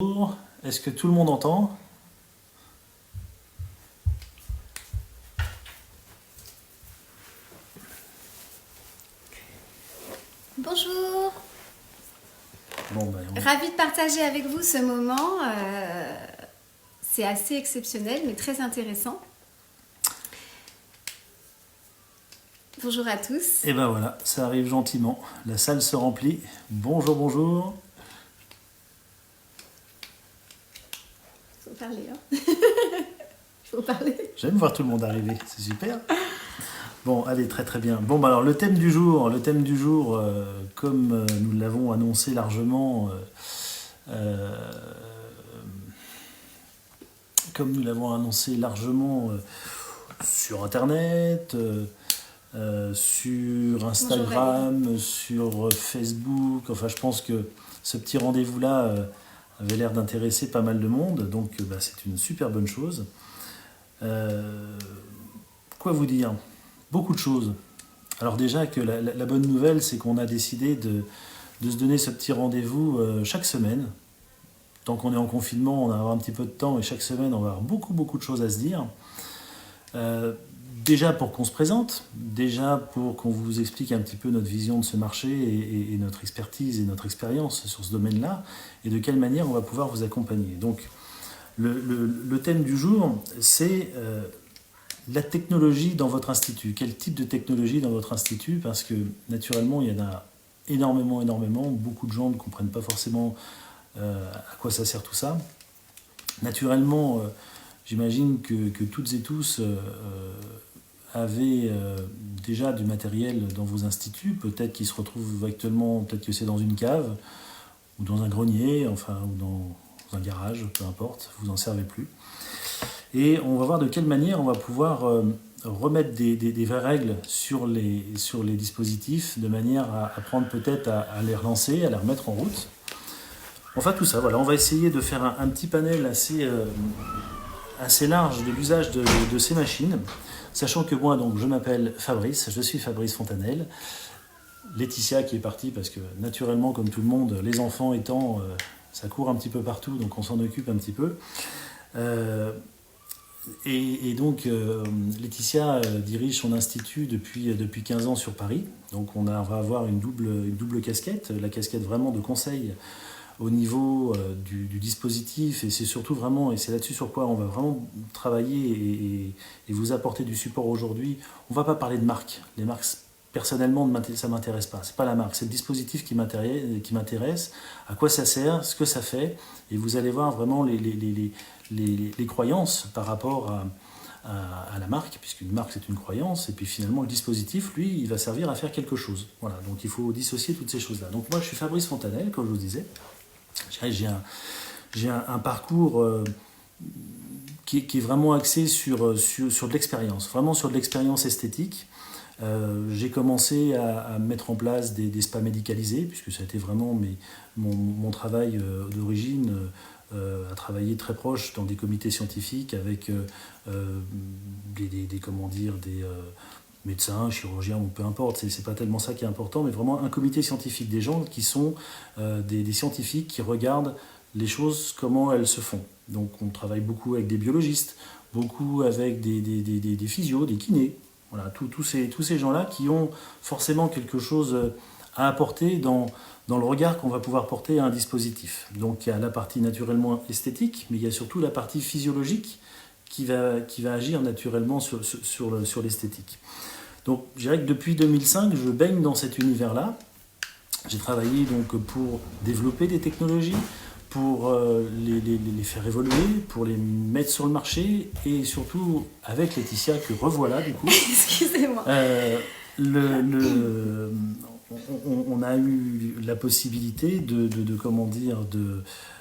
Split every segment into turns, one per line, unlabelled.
Bonjour, est-ce que tout le monde entend?
Bonjour,
Bon, ben,
ravie de partager avec vous ce moment. C'est assez exceptionnel mais très intéressant. Bonjour à tous.
Et ben voilà, ça arrive gentiment. La salle se remplit. Bonjour, bonjour.
Faut parler, hein. Faut parler.
J'aime voir tout le monde arriver, c'est super. Bon, allez, très très bien. Bon, bah alors le thème du jour, comme nous l'avons annoncé largement, sur Internet, sur
Bonjour Valérie.
Instagram, sur Facebook. Enfin, je pense que ce petit rendez-vous-là avait l'air d'intéresser pas mal de monde, donc bah, c'est une super bonne chose. Euh, quoi vous dire? Beaucoup de choses. Alors déjà que la bonne nouvelle, c'est qu'on a décidé de se donner ce petit rendez-vous chaque semaine. Tant qu'on est en confinement, on va avoir un petit peu de temps et chaque semaine, on va avoir beaucoup beaucoup de choses à se dire. Euh, Déjà pour qu'on se présente, déjà pour qu'on vous explique un petit peu notre vision de ce marché et notre expertise et notre expérience sur ce domaine-là, et de quelle manière on va pouvoir vous accompagner. Donc le thème du jour, c'est la technologie dans votre institut. Quel type de technologie dans votre institut? Parce que naturellement, il y en a énormément, énormément. Beaucoup de gens ne comprennent pas forcément à quoi ça sert tout ça. Naturellement, j'imagine que toutes et tous avez déjà du matériel dans vos instituts, peut-être qu'ils se retrouvent actuellement, peut-être que c'est dans une cave, ou dans un grenier, enfin, ou dans un garage, peu importe, vous n'en servez plus. Et on va voir de quelle manière on va pouvoir remettre des vraies règles sur les dispositifs, de manière à apprendre peut-être à les relancer, à les remettre en route. Enfin tout ça, voilà, on va essayer de faire un petit panel assez large de l'usage de ces machines, sachant que moi, donc, je m'appelle Fabrice, je suis Fabrice Fontanelle. Laetitia qui est partie parce que naturellement, comme tout le monde, les enfants étant, ça court un petit peu partout, donc on s'en occupe un petit peu. Euh, et donc, Laetitia dirige son institut depuis 15 ans sur Paris. Donc, on va avoir une double casquette, la casquette vraiment de conseil au niveau du dispositif, et c'est surtout vraiment, et c'est là-dessus sur quoi on va vraiment travailler et vous apporter du support aujourd'hui. On ne va pas parler de marque. Les marques, personnellement, ça ne m'intéresse pas. Ce n'est pas la marque, c'est le dispositif qui m'intéresse, à quoi ça sert, ce que ça fait, et vous allez voir vraiment les croyances par rapport à la marque, puisqu'une marque c'est une croyance, et puis finalement le dispositif, lui, il va servir à faire quelque chose. Voilà, donc il faut dissocier toutes ces choses-là. Donc moi je suis Fabrice Fontanelle, comme je vous disais. J'ai un parcours qui est vraiment axé sur de l'expérience, vraiment sur de l'expérience esthétique. J'ai commencé à mettre en place des spas médicalisés, puisque ça a été vraiment mon travail d'origine, à travailler très proche dans des comités scientifiques avec des médecins, chirurgiens, ou peu importe, c'est pas tellement ça qui est important, mais vraiment un comité scientifique, des gens qui sont des scientifiques qui regardent les choses, comment elles se font. Donc on travaille beaucoup avec des biologistes, beaucoup avec des physios, des kinés, voilà, tous ces gens-là qui ont forcément quelque chose à apporter dans le regard qu'on va pouvoir porter à un dispositif. Donc il y a la partie naturellement esthétique, mais il y a surtout la partie physiologique qui va agir naturellement sur l'esthétique. Donc je dirais que depuis 2005, je baigne dans cet univers-là. J'ai travaillé donc pour développer des technologies, pour les faire évoluer, pour les mettre sur le marché, et surtout avec Laetitia que revoilà du coup.
Excusez-moi.
Le, le, on a eu la possibilité comment dire,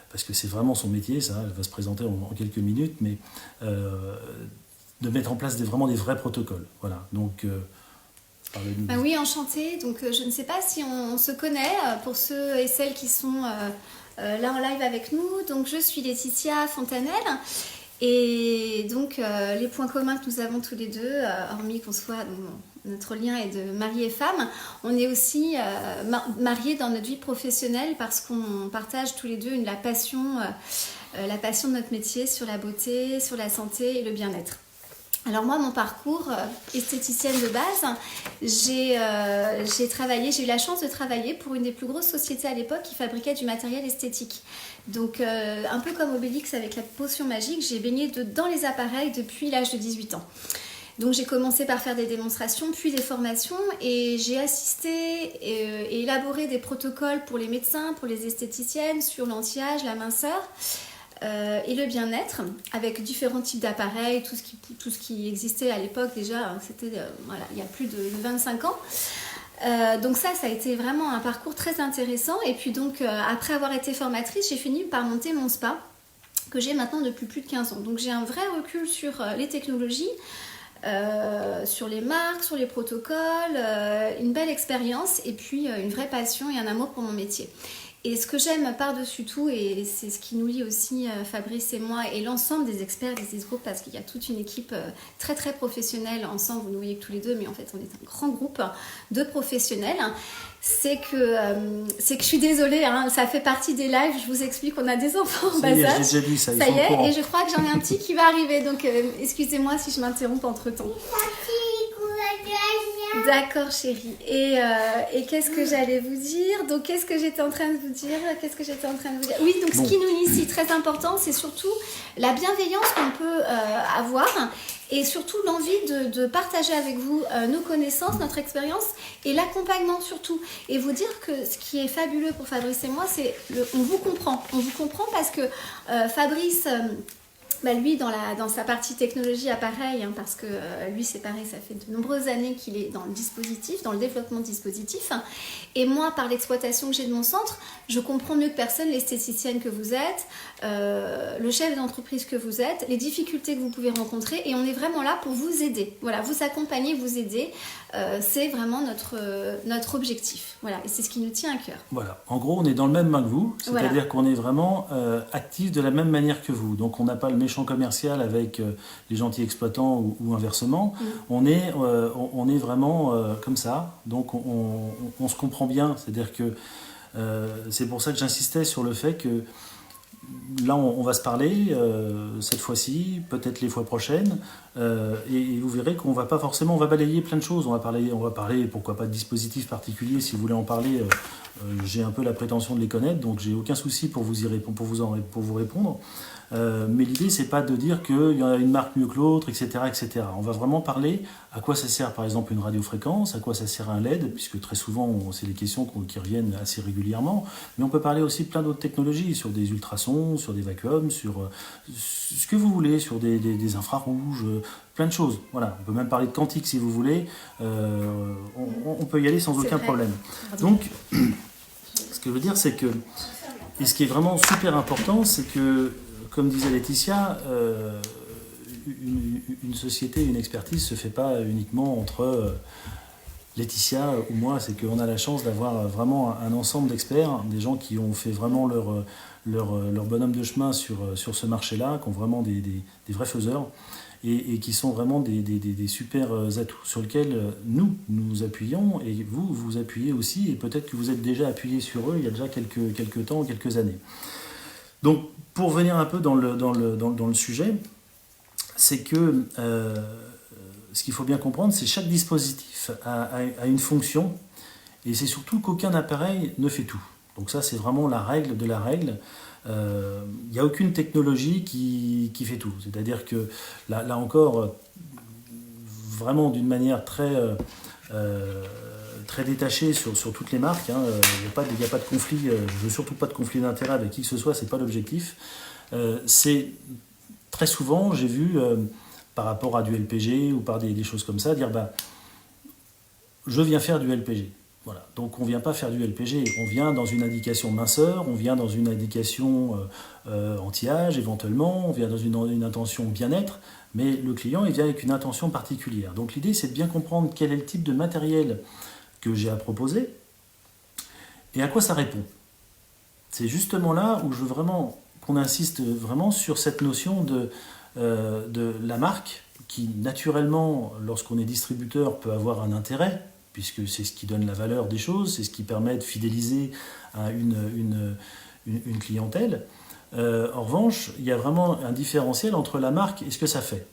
parce que c'est vraiment son métier, ça, elle va se présenter en quelques minutes, mais de mettre en place vraiment des vrais protocoles. Voilà, donc
Ben oui, enchantée. Donc je ne sais pas si on se connaît pour ceux et celles qui sont là en live avec nous. Donc je suis Laetitia Fontanelle. Et donc les points communs que nous avons tous les deux, hormis qu'on soit notre lien est de mari et femme, on est aussi mariés dans notre vie professionnelle parce qu'on partage tous les deux la passion de notre métier sur la beauté, sur la santé et le bien-être. Alors moi, mon parcours esthéticienne de base, j'ai eu la chance de travailler pour une des plus grosses sociétés à l'époque qui fabriquait du matériel esthétique. Donc un peu comme Obélix avec la potion magique, j'ai baigné dans les appareils depuis l'âge de 18 ans. Donc j'ai commencé par faire des démonstrations, puis des formations et j'ai assisté et élaboré des protocoles pour les médecins, pour les esthéticiennes sur l'anti-âge, la minceur. Et le bien-être avec différents types d'appareils, tout ce qui existait à l'époque déjà, c'était il y a plus de 25 ans. Donc ça a été vraiment un parcours très intéressant. Et puis donc après avoir été formatrice, j'ai fini par monter mon spa que j'ai maintenant depuis plus de 15 ans. Donc j'ai un vrai recul sur les technologies, sur les marques, sur les protocoles, une belle expérience et puis une vraie passion et un amour pour mon métier. Et ce que j'aime par-dessus tout, et c'est ce qui nous lie aussi Fabrice et moi et l'ensemble des experts d'Isis Group, parce qu'il y a toute une équipe très très professionnelle ensemble, vous nous voyez que tous les deux, mais en fait on est un grand groupe de professionnels, c'est que je suis désolée, hein, ça fait partie des lives, je vous explique qu'on a des enfants en bas âge.
J'ai déjà dit ça,
ça y est, et je crois que j'en ai un petit qui va arriver, donc excusez-moi si je m'interromps entre temps. D'accord chérie. Et qu'est-ce que j'allais vous dire? Donc qu'est-ce que j'étais en train de vous dire? Oui, donc ce qui nous lie ici, très important, c'est surtout la bienveillance qu'on peut avoir et surtout l'envie de partager avec vous nos connaissances, notre expérience et l'accompagnement surtout. Et vous dire que ce qui est fabuleux pour Fabrice et moi, c'est on vous comprend. On vous comprend parce que Fabrice... lui, dans sa partie technologie, appareil, hein, parce que lui, c'est pareil, ça fait de nombreuses années qu'il est dans le dispositif, dans le développement de dispositifs. Et moi, par l'exploitation que j'ai de mon centre, je comprends mieux que personne l'esthéticienne que vous êtes, le chef d'entreprise que vous êtes, les difficultés que vous pouvez rencontrer. Et on est vraiment là pour vous aider. Voilà, vous accompagner, vous aider. C'est vraiment notre objectif. Voilà, et c'est ce qui nous tient à cœur.
Voilà, en gros, on est dans le même bain que vous, c'est-à-dire
voilà.
qu'on est vraiment actifs de la même manière que vous. Donc, on n'a pas le méchant commercial avec les gentils exploitants ou inversement. On est vraiment comme ça. Donc, on se comprend bien. C'est-à-dire que c'est pour ça que j'insistais sur le fait que là, on va se parler cette fois-ci, peut-être les fois prochaines, et vous verrez qu'on va pas forcément, on va balayer plein de choses. On va parler, pourquoi pas de dispositifs particuliers. Si vous voulez en parler, j'ai un peu la prétention de les connaître, donc j'ai aucun souci pour vous y répondre, pour vous répondre. Mais l'idée, c'est pas de dire qu'il y a une marque mieux que l'autre, etc., etc. On va vraiment parler à quoi ça sert, par exemple, une radiofréquence, à quoi ça sert un LED, puisque très souvent, c'est des questions qui reviennent assez régulièrement. Mais on peut parler aussi de plein d'autres technologies, sur des ultrasons, sur des vacuums, sur ce que vous voulez, sur des infrarouges, plein de choses. Voilà. On peut même parler de quantique si vous voulez. On peut y aller sans aucun problème. Donc, ce que je veux dire, c'est que, et ce qui est vraiment super important, c'est que, comme disait Laetitia, une société, une expertise ne se fait pas uniquement entre Laetitia ou moi. C'est qu'on a la chance d'avoir vraiment un ensemble d'experts, des gens qui ont fait vraiment leur bonhomme de chemin sur ce marché-là, qui ont vraiment des vrais faiseurs et qui sont vraiment des super atouts sur lesquels nous appuyons et vous appuyez aussi, et peut-être que vous êtes déjà appuyé sur eux il y a déjà quelques temps, quelques années. Donc, pour venir un peu dans le sujet, c'est que ce qu'il faut bien comprendre, c'est que chaque dispositif a une fonction, et c'est surtout qu'aucun appareil ne fait tout. Donc ça, c'est vraiment la règle de la règle. Il n'y a aucune technologie qui fait tout. C'est-à-dire que, là encore, vraiment d'une manière très détaché sur toutes les marques. Hein. Il n'y a pas de conflit, je ne veux surtout pas de conflit d'intérêt avec qui que ce soit, ce n'est pas l'objectif. C'est très souvent, j'ai vu, par rapport à du LPG ou par des choses comme ça, dire je viens faire du LPG. Voilà. Donc on ne vient pas faire du LPG, on vient dans une indication minceur, on vient dans une indication anti-âge éventuellement, on vient dans une intention bien-être, mais le client il vient avec une intention particulière. Donc l'idée c'est de bien comprendre quel est le type de matériel que j'ai à proposer et à quoi ça répond. C'est justement là où je veux vraiment qu'on insiste vraiment sur cette notion de la marque qui naturellement, lorsqu'on est distributeur, peut avoir un intérêt, puisque c'est ce qui donne la valeur des choses, c'est ce qui permet de fidéliser une clientèle. En revanche, il y a vraiment un différentiel entre la marque et ce que ça fait.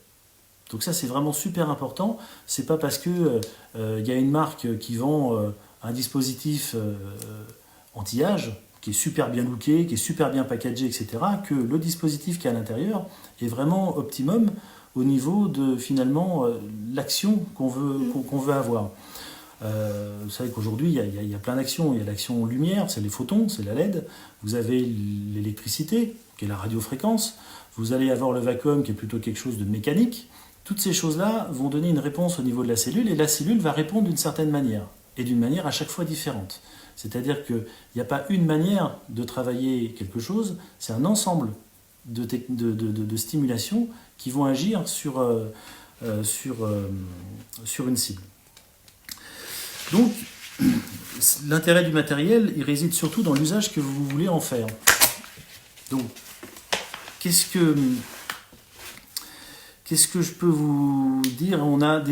Donc ça, c'est vraiment super important. C'est pas parce que y a une marque qui vend un dispositif anti-âge qui est super bien looké, qui est super bien packagé, etc., que le dispositif qui est à l'intérieur est vraiment optimum au niveau de finalement l'action qu'on veut avoir. Vous savez qu'aujourd'hui, il y a plein d'actions. Il y a l'action lumière, c'est les photons, c'est la LED. Vous avez l'électricité, qui est la radiofréquence. Vous allez avoir le vacuum, qui est plutôt quelque chose de mécanique. Toutes ces choses-là vont donner une réponse au niveau de la cellule, et la cellule va répondre d'une certaine manière, et d'une manière à chaque fois différente. C'est-à-dire qu'il n'y a pas une manière de travailler quelque chose, c'est un ensemble de stimulations qui vont agir sur une cible. Donc, l'intérêt du matériel, il réside surtout dans l'usage que vous voulez en faire. Donc, qu'est-ce que je peux vous dire ? On a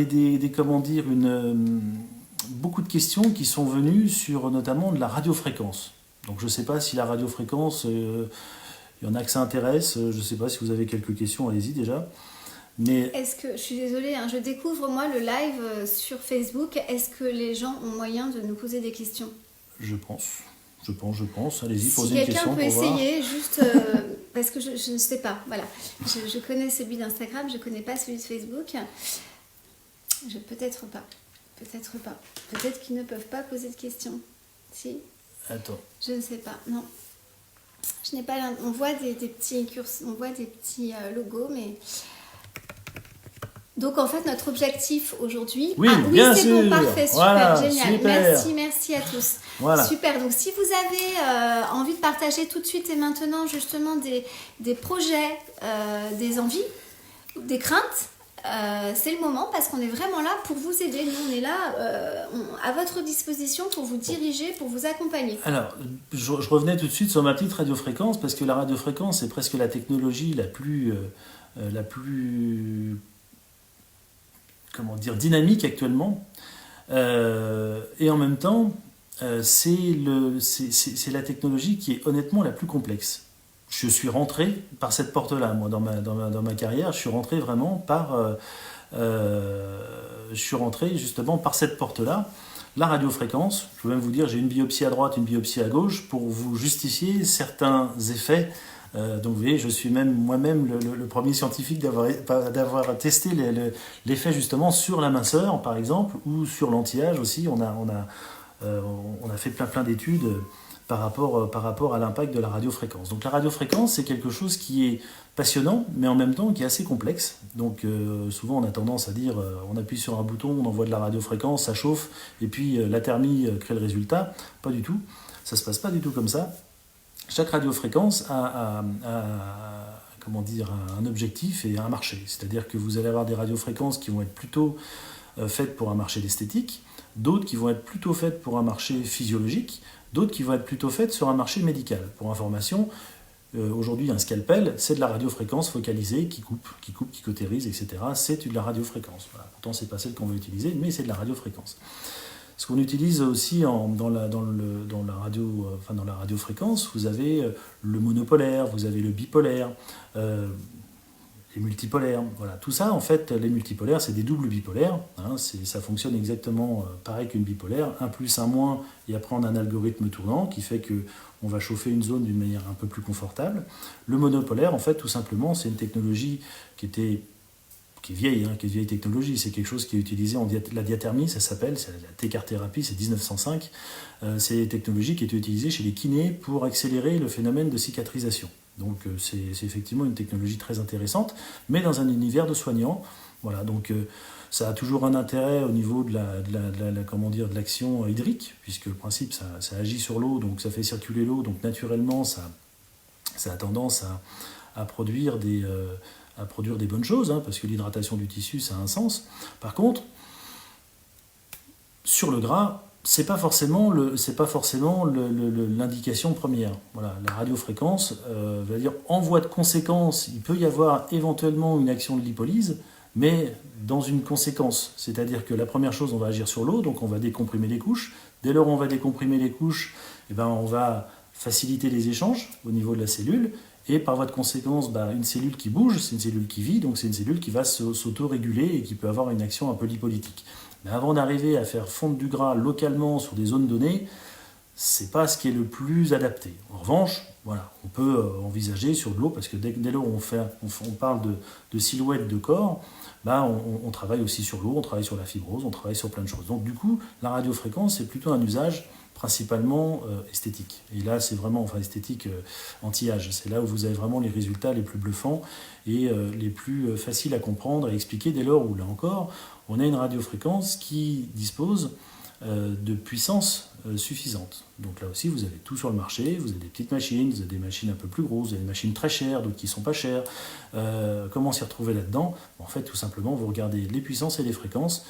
beaucoup de questions qui sont venues sur notamment de la radiofréquence. Donc, je ne sais pas si la radiofréquence, il y en a que ça intéresse. Je ne sais pas si vous avez quelques questions, allez-y déjà. Mais
je suis désolée, je découvre moi le live sur Facebook. Est-ce que les gens ont moyen de nous poser des questions ?
Je pense. Allez-y,
si
posez une question pour voir.
Si quelqu'un peut essayer, juste parce que je ne sais pas. Voilà, je connais celui d'Instagram, je ne connais pas celui de Facebook. Peut-être pas. Peut-être qu'ils ne peuvent pas poser de questions. Si ?
Attends.
Je ne sais pas. Non. Je n'ai pas. On voit des petits on voit des petits logos, mais. Donc en fait notre objectif aujourd'hui,
oui c'est
bon, parfait, super,
voilà,
génial,
super.
Merci à tous.
Voilà.
Super, donc si vous avez envie de partager tout de suite et maintenant justement des projets, des envies, des craintes, c'est le moment parce qu'on est vraiment là pour vous aider. Nous on est là à votre disposition pour vous diriger, pour vous accompagner.
Alors, je revenais tout de suite sur ma petite radiofréquence parce que la radiofréquence c'est presque la technologie la plus dynamique actuellement, et en même temps c'est la technologie qui est honnêtement la plus complexe. Je suis rentré par cette porte-là, moi, dans ma carrière, je suis rentré vraiment justement par cette porte-là. La radiofréquence, je peux même vous dire, j'ai une biopsie à droite, une biopsie à gauche, pour vous justifier certains effets. Donc vous voyez, je suis moi-même le premier scientifique d'avoir testé l'effet justement sur la minceur, par exemple, ou sur l'anti-âge aussi. On a fait plein d'études par rapport à l'impact de la radiofréquence. Donc la radiofréquence, c'est quelque chose qui est passionnant, mais en même temps qui est assez complexe. Donc souvent on a tendance à dire, on appuie sur un bouton, on envoie de la radiofréquence, ça chauffe, et puis la thermie crée le résultat. Pas du tout. Ça se passe pas du tout comme ça. Chaque radiofréquence a un objectif et un marché. C'est-à-dire que vous allez avoir des radiofréquences qui vont être plutôt faites pour un marché d'esthétique, d'autres qui vont être plutôt faites pour un marché physiologique, d'autres qui vont être plutôt faites sur un marché médical. Pour information, aujourd'hui, un scalpel, c'est de la radiofréquence focalisée qui coupe, qui cautérise, etc. C'est de la radiofréquence. Voilà. Pourtant, ce n'est pas celle qu'on veut utiliser, mais c'est de la radiofréquence. Ce qu'on utilise aussi dans la radiofréquence, vous avez le monopolaire, vous avez le bipolaire, les multipolaires. Voilà. Tout ça, en fait, les multipolaires, c'est des doubles bipolaires. Ça fonctionne exactement pareil qu'une bipolaire. 1 plus 1 moins, et après on a un algorithme tournant qui fait qu'on va chauffer une zone d'une manière un peu plus confortable. Le monopolaire, en fait, tout simplement, c'est une technologie qui est vieille, qui est vieille technologie. C'est quelque chose qui est utilisé la diathermie, ça s'appelle, c'est la T-card-thérapie, c'est 1905. C'est une technologie qui est utilisée chez les kinés pour accélérer le phénomène de cicatrisation. Donc c'est effectivement une technologie très intéressante, mais dans un univers de soignants. Voilà, donc ça a toujours un intérêt au niveau de l'action hydrique, puisque le principe, ça agit sur l'eau, donc ça fait circuler l'eau, donc naturellement, ça a tendance à produire des bonnes choses, parce que l'hydratation du tissu, ça a un sens. Par contre, sur le gras, c'est pas forcément l'indication première. Voilà, la radiofréquence, va dire en voie de conséquence, il peut y avoir éventuellement une action de lipolyse, mais dans une conséquence. C'est-à-dire que la première chose, on va agir sur l'eau, donc on va décomprimer les couches. Dès lors où on va décomprimer les couches, eh ben, on va faciliter les échanges au niveau de la cellule, et par voie de conséquence, une cellule qui bouge, c'est une cellule qui vit, donc c'est une cellule qui va s'auto-réguler et qui peut avoir une action un peu lipolytique. Mais avant d'arriver à faire fondre du gras localement sur des zones données, c'est pas ce qui est le plus adapté. En revanche, voilà, on peut envisager sur de l'eau, parce que dès lors où on parle de silhouette de corps, on travaille aussi sur l'eau, on travaille sur la fibrose, on travaille sur plein de choses. Donc du coup, la radiofréquence, c'est plutôt un usage principalement esthétique. Et là, c'est vraiment esthétique anti-âge. C'est là où vous avez vraiment les résultats les plus bluffants et les plus faciles à comprendre et expliquer, dès lors où, là encore, on a une radiofréquence qui dispose de puissance suffisante. Donc là aussi, vous avez tout sur le marché, vous avez des petites machines, vous avez des machines un peu plus grosses, vous avez des machines très chères, d'autres qui ne sont pas chères. Comment s'y retrouver là-dedans ? En fait, tout simplement, vous regardez les puissances et les fréquences,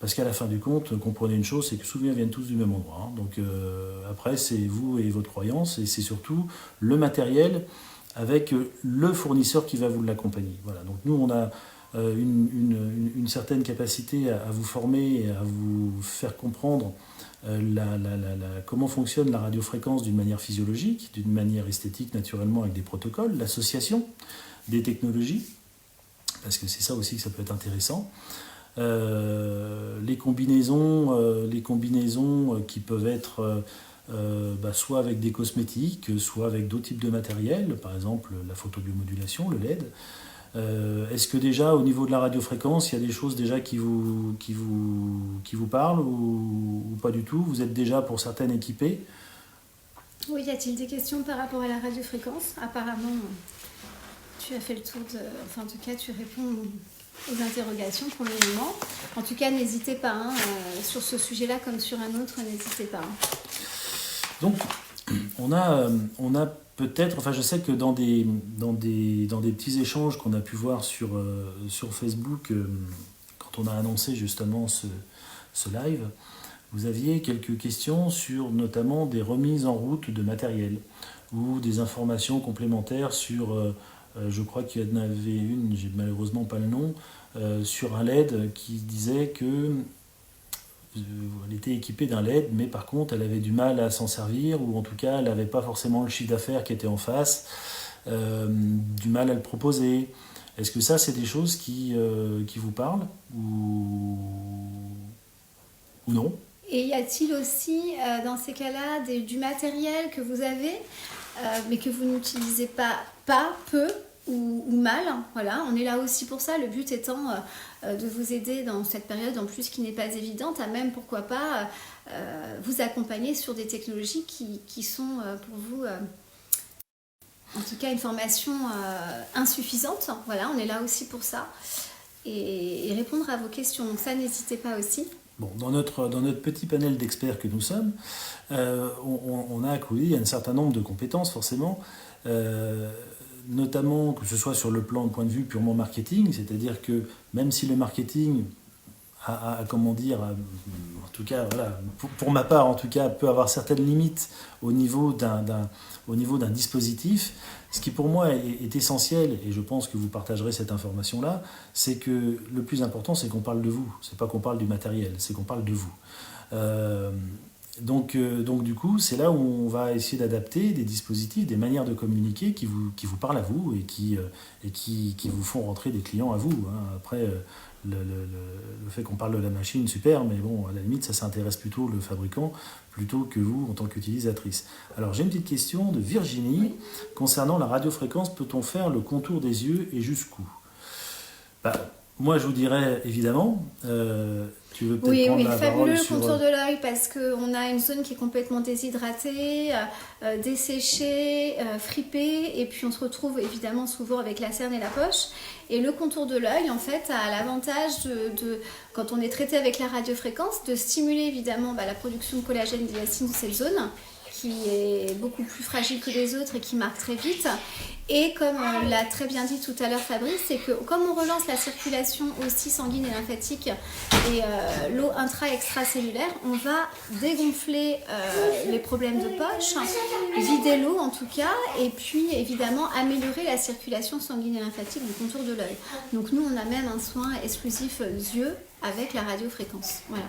parce qu'à la fin du compte, comprenez une chose, c'est que souvent, ils viennent tous du même endroit. Hein. Donc après, c'est vous et votre croyance, et c'est surtout le matériel avec le fournisseur qui va vous l'accompagner. Voilà. Donc nous, on a une certaine capacité à vous former et à vous faire comprendre comment fonctionne la radiofréquence d'une manière physiologique, d'une manière esthétique naturellement avec des protocoles, l'association des technologies, parce que c'est ça aussi que ça peut être intéressant. Les combinaisons qui peuvent être soit avec des cosmétiques, soit avec d'autres types de matériel, par exemple la photobiomodulation, le LED. Est-ce que déjà au niveau de la radiofréquence, il y a des choses déjà qui vous parlent ou pas du tout ? Vous êtes déjà pour certaines équipées ?
Oui, y a-t-il des questions par rapport à la radiofréquence ? Apparemment, tu as fait le tour en tout cas, tu réponds aux interrogations pour le moment. En tout cas, n'hésitez pas, sur ce sujet-là comme sur un autre, n'hésitez pas.
Donc, on a peut-être, je sais que dans des petits échanges qu'on a pu voir sur Facebook, quand on a annoncé justement ce live, vous aviez quelques questions sur notamment des remises en route de matériel ou des informations complémentaires sur, je crois qu'il y en avait une, j'ai malheureusement pas le nom, sur un LED qui disait que elle était équipée d'un LED, mais par contre elle avait du mal à s'en servir, ou en tout cas elle n'avait pas forcément le chiffre d'affaires qui était en face, du mal à le proposer. Est-ce que ça, c'est des choses qui vous parlent ou non ?
Et y a-t-il aussi, dans ces cas-là, du matériel que vous avez, mais que vous n'utilisez pas peu ou mal ? Voilà, on est là aussi pour ça. Le but étant de vous aider dans cette période, en plus qui n'est pas évidente, à même, pourquoi pas, vous accompagner sur des technologies qui sont pour vous, en tout cas, une formation insuffisante. Voilà, on est là aussi pour ça. Et répondre à vos questions. Donc ça, n'hésitez pas aussi.
Bon, dans notre petit panel d'experts que nous sommes, on a accoudi à un certain nombre de compétences, forcément, notamment que ce soit sur le point de vue purement marketing, c'est-à-dire que même si le marketing en tout cas, voilà, pour ma part en tout cas, peut avoir certaines limites au niveau d'un dispositif, ce qui pour moi est essentiel, et je pense que vous partagerez cette information-là, c'est que le plus important, c'est qu'on parle de vous, c'est pas qu'on parle du matériel, c'est qu'on parle de vous. Donc du coup, c'est là où on va essayer d'adapter des dispositifs, des manières de communiquer qui vous parlent à vous et qui vous font rentrer des clients à vous. Hein. Après, le fait qu'on parle de la machine, super, mais bon, à la limite, ça s'intéresse plutôt le fabricant plutôt que vous en tant qu'utilisatrice. Alors, j'ai une petite question de Virginie. Concernant la radiofréquence, peut-on faire le contour des yeux et jusqu'où ? Moi, je vous dirais, évidemment, tu veux peut-être prendre la parole
fabuleux
sur...
contour de l'œil, parce qu'on a une zone qui est complètement déshydratée, desséchée, fripée, et puis on se retrouve évidemment souvent avec la cerne et la poche. Et le contour de l'œil, en fait, a l'avantage quand on est traité avec la radiofréquence, de stimuler évidemment la production de collagène et d'élasine de cette zone, qui est beaucoup plus fragile que les autres et qui marque très vite. Et comme l'a très bien dit tout à l'heure Fabrice, c'est que comme on relance la circulation aussi sanguine et lymphatique et l'eau intra-extracellulaire, on va dégonfler les problèmes de poche, vider l'eau en tout cas, et puis évidemment améliorer la circulation sanguine et lymphatique du contour de l'œil. Donc nous, on a même un soin exclusif yeux avec la radiofréquence. Voilà.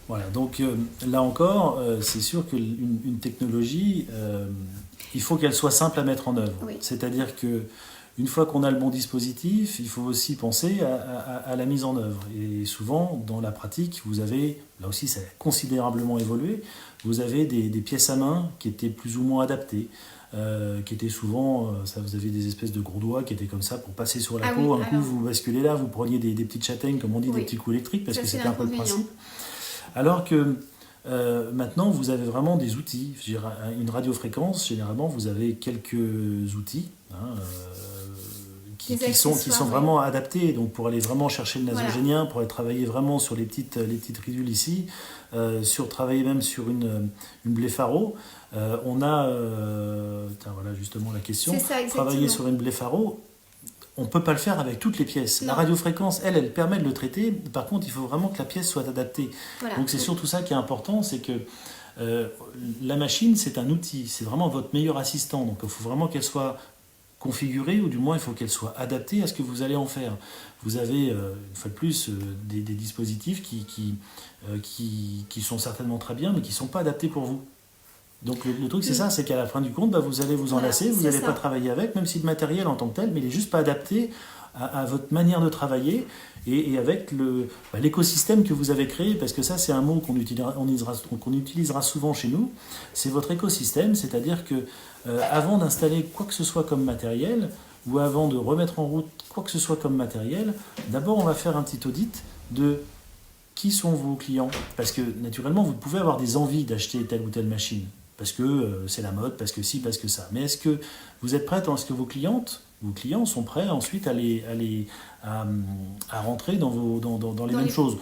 Voilà, donc là encore, c'est sûr qu'une technologie, il faut qu'elle soit simple à mettre en œuvre.
Oui.
C'est-à-dire que une fois qu'on a le bon dispositif, il faut aussi penser à la mise en œuvre. Et souvent, dans la pratique, vous avez, là aussi ça a considérablement évolué, vous avez des pièces à main qui étaient plus ou moins adaptées, qui étaient souvent, ça, vous avez des espèces de gros doigts qui étaient comme ça pour passer sur la peau.
Oui,
un coup, vous basculez là, vous preniez des petites châtaignes, comme on dit, des petits coups électriques, parce
ça,
que
c'est
c'était un peu le
l'inconvénient.
principe. Alors que maintenant, vous avez vraiment des outils. Je dirais, une radiofréquence, généralement, vous avez quelques outils qui sont vraiment adaptés. Donc, pour aller vraiment chercher le nasogénien, pour aller travailler vraiment sur les petites ridules ici, sur travailler même sur une blépharo. On a, voilà justement la question, travailler sur une blépharo. On ne peut pas le faire avec toutes les pièces. Non. La radiofréquence, elle permet de le traiter. Par contre, il faut vraiment que la pièce soit adaptée. Voilà. Donc c'est surtout ça qui est important, c'est que la machine, c'est un outil. C'est vraiment votre meilleur assistant. Donc il faut vraiment qu'elle soit configurée, ou du moins il faut qu'elle soit adaptée à ce que vous allez en faire. Vous avez, une fois de plus, des dispositifs qui sont certainement très bien, mais qui ne sont pas adaptés pour vous. Donc le truc c'est ça, c'est qu'à la fin du compte, vous allez vous en lasser, vous n'allez pas travailler avec, même si le matériel en tant que tel, mais il n'est juste pas adapté à votre manière de travailler et avec l'écosystème que vous avez créé, parce que ça c'est un mot qu'on utilisera souvent chez nous, c'est votre écosystème, c'est-à-dire que avant d'installer quoi que ce soit comme matériel, ou avant de remettre en route quoi que ce soit comme matériel, d'abord on va faire un petit audit de qui sont vos clients, parce que naturellement vous pouvez avoir des envies d'acheter telle ou telle machine, parce que c'est la mode, parce que ci, parce que ça. Mais est-ce que vous êtes prête, est-ce que vos clients sont prêts ensuite à rentrer dans les mêmes choses?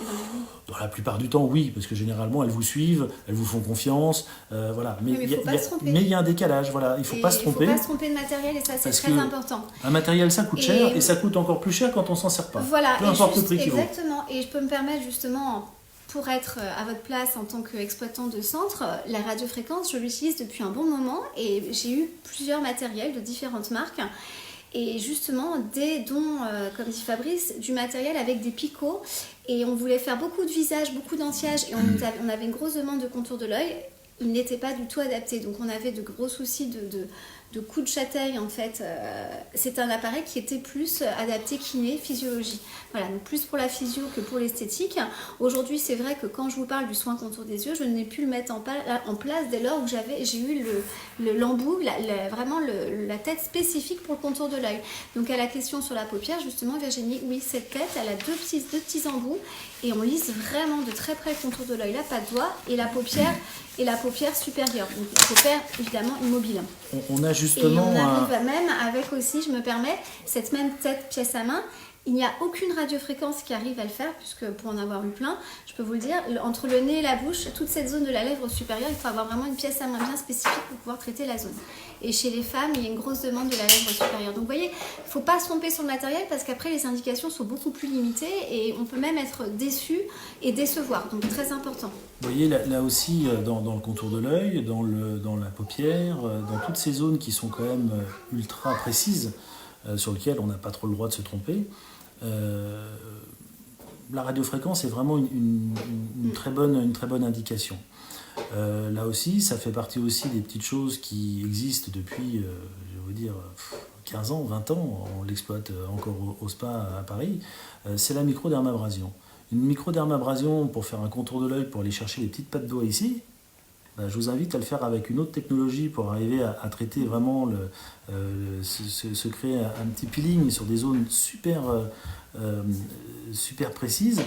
Dans la plupart du temps, oui, parce que généralement, elles vous suivent, elles vous font confiance, voilà. Mais il y a un décalage, voilà. Il ne faut pas se tromper.
Il ne faut pas se tromper de matériel, et ça, c'est très important.
Un matériel, ça coûte cher, et ça coûte encore plus cher quand on ne s'en sert pas.
Voilà,
peu importe le prix qu'il vaut.
Exactement, et je peux me permettre justement... Pour être à votre place en tant qu'exploitant de centre, la radiofréquence, je l'utilise depuis un bon moment et j'ai eu plusieurs matériels de différentes marques. Et justement, comme dit Fabrice, du matériel avec des picots. Et on voulait faire beaucoup de visages, beaucoup d'anti-âge. Et on avait une grosse demande de contour de l'œil. Il n'était pas du tout adapté. Donc on avait de gros soucis de coups de châtaigne en fait. C'est un appareil qui était plus adapté kiné, physiologie. Voilà, donc plus pour la physio que pour l'esthétique. Aujourd'hui, c'est vrai que quand je vous parle du soin contour des yeux, je n'ai pu le mettre en place dès lors où j'ai eu l'embout, vraiment la tête spécifique pour le contour de l'œil. Donc à la question sur la paupière, justement, Virginie, oui, cette tête, elle a deux petits embouts et on lisse vraiment de très près le contour de l'œil, là, pas de doigt, et la paupière supérieure. Donc il faut faire évidemment immobile.
On a justement...
Et on arrive même avec aussi, je me permets, cette même tête pièce à main. Il n'y a aucune radiofréquence qui arrive à le faire, puisque pour en avoir eu plein, je peux vous le dire, entre le nez et la bouche, toute cette zone de la lèvre supérieure, il faut avoir vraiment une pièce à main bien spécifique pour pouvoir traiter la zone. Et chez les femmes, il y a une grosse demande de la lèvre supérieure. Donc vous voyez, il ne faut pas se tromper sur le matériel, parce qu'après les indications sont beaucoup plus limitées et on peut même être déçu et décevoir. Donc très important.
Vous voyez, là aussi, dans le contour de l'œil, dans la paupière, dans toutes ces zones qui sont quand même ultra précises, sur lesquelles on n'a pas trop le droit de se tromper, la radiofréquence est vraiment une très bonne indication. Là aussi, ça fait partie aussi des petites choses qui existent depuis, je vais vous dire, 15 ans, 20 ans, on l'exploite encore au spa à Paris, c'est la microdermabrasion. Une microdermabrasion pour faire un contour de l'œil, pour aller chercher les petites pattes d'oie ici, je vous invite à le faire avec une autre technologie pour arriver à traiter vraiment, se créer un petit peeling sur des zones super précises.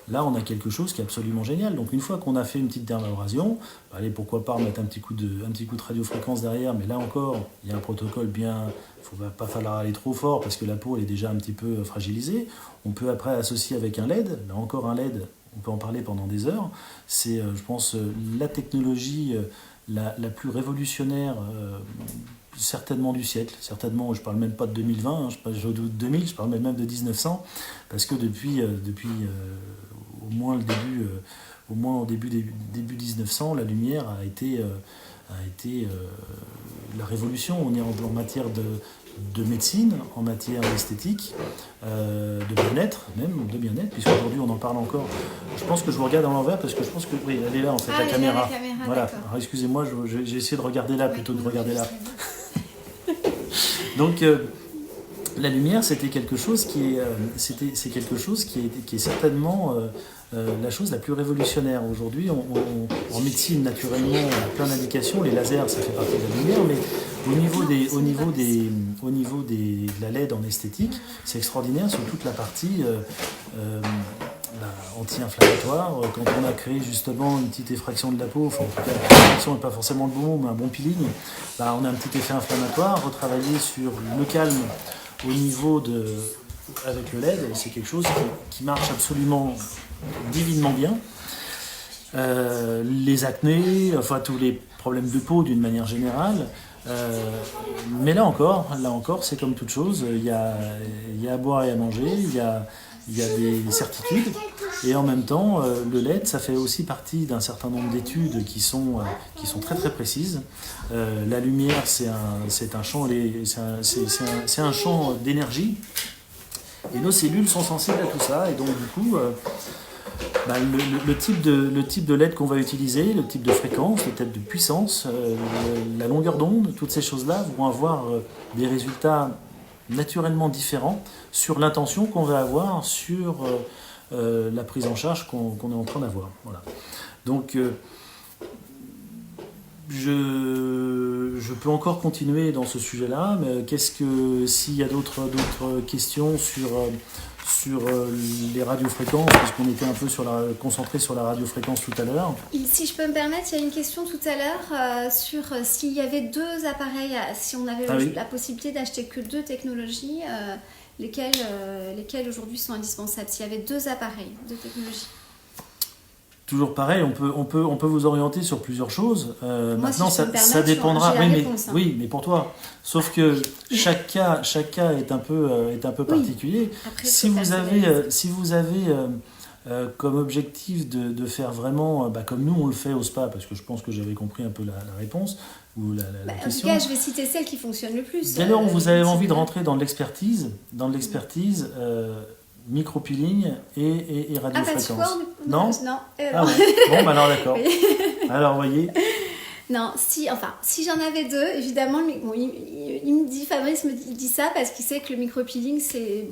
Là, on a quelque chose qui est absolument génial. Donc, une fois qu'on a fait une petite dermabrasion, allez, pourquoi pas remettre un petit coup de radiofréquence derrière. Mais là encore, il y a un protocole bien... Il ne faut pas falloir aller trop fort parce que la peau elle est déjà un petit peu fragilisée. On peut après associer avec un LED. Là encore, un LED, on peut en parler pendant des heures. C'est, je pense, la technologie la plus révolutionnaire, certainement du siècle. Certainement, je ne parle même pas de 2020, hein, je doute de 2000, je parle même de 1900, parce que depuis au moins au début 1900, la lumière a été la révolution. On est en matière de médecine, en matière d'esthétique, de bien-être, puisqu'aujourd'hui on en parle encore. Je pense que je vous regarde en l'envers parce que je pense que, oui, elle est là en fait, la caméra. Voilà. Alors, excusez-moi, j'ai essayé de regarder là plutôt que de regarder là. Donc, la lumière, c'était quelque chose qui est certainement la chose la plus révolutionnaire. Aujourd'hui, en médecine, naturellement, on a plein d'indications. Les lasers, ça fait partie de la lumière, mais au niveau de la LED en esthétique, c'est extraordinaire sur toute la partie anti-inflammatoire. Quand on a créé justement une petite effraction de la peau, enfin, en tout cas, l'effraction n'est pas forcément le bon mot, mais un bon peeling, on a un petit effet inflammatoire. Retravailler sur le calme au niveau avec le LED, c'est quelque chose qui marche absolument divinement bien. Les acnés, enfin tous les problèmes de peau d'une manière générale. Mais là encore, c'est comme toute chose, il y a à boire et à manger, il y a des certitudes, et en même temps, le LED, ça fait aussi partie d'un certain nombre d'études qui sont très très précises. La lumière, c'est un champ d'énergie, et nos cellules sont sensibles à tout ça, et donc du coup, le type de LED qu'on va utiliser, le type de fréquence, le type de puissance, la longueur d'onde, toutes ces choses-là vont avoir des résultats naturellement différents sur l'intention qu'on va avoir sur la prise en charge qu'on est en train d'avoir. Voilà. Donc, je peux encore continuer dans ce sujet-là, mais s'il y a d'autres questions sur les radiofréquences, puisqu'on était un peu concentré sur la radiofréquence tout à l'heure.
Si je peux me permettre, il y a une question tout à l'heure sur s'il y avait deux appareils, si on avait la possibilité d'acheter que deux technologies, lesquelles aujourd'hui sont indispensables, s'il y avait deux appareils, deux technologies.
Toujours pareil, on peut vous orienter sur plusieurs choses.
Moi,
maintenant,
si
ça dépendra.
Oui,
mais pour toi. Sauf que chaque cas est un peu particulier.
Après,
si vous avez comme objectif de faire vraiment, comme nous on le fait au spa, parce que je pense que j'avais compris un peu la réponse ou la question.
En tout cas, je vais citer celle qui fonctionne le plus.
D'ailleurs, vous avez envie de rentrer dans l'expertise, micro-peeling et radiofréquence.
Ah, pas de sport,
non.
Non.
Ouais. Bon, alors d'accord.
Oui.
Alors, voyez.
Non, si j'en avais deux, évidemment, il me dit, Fabrice me dit ça parce qu'il sait que le micro-peeling, c'est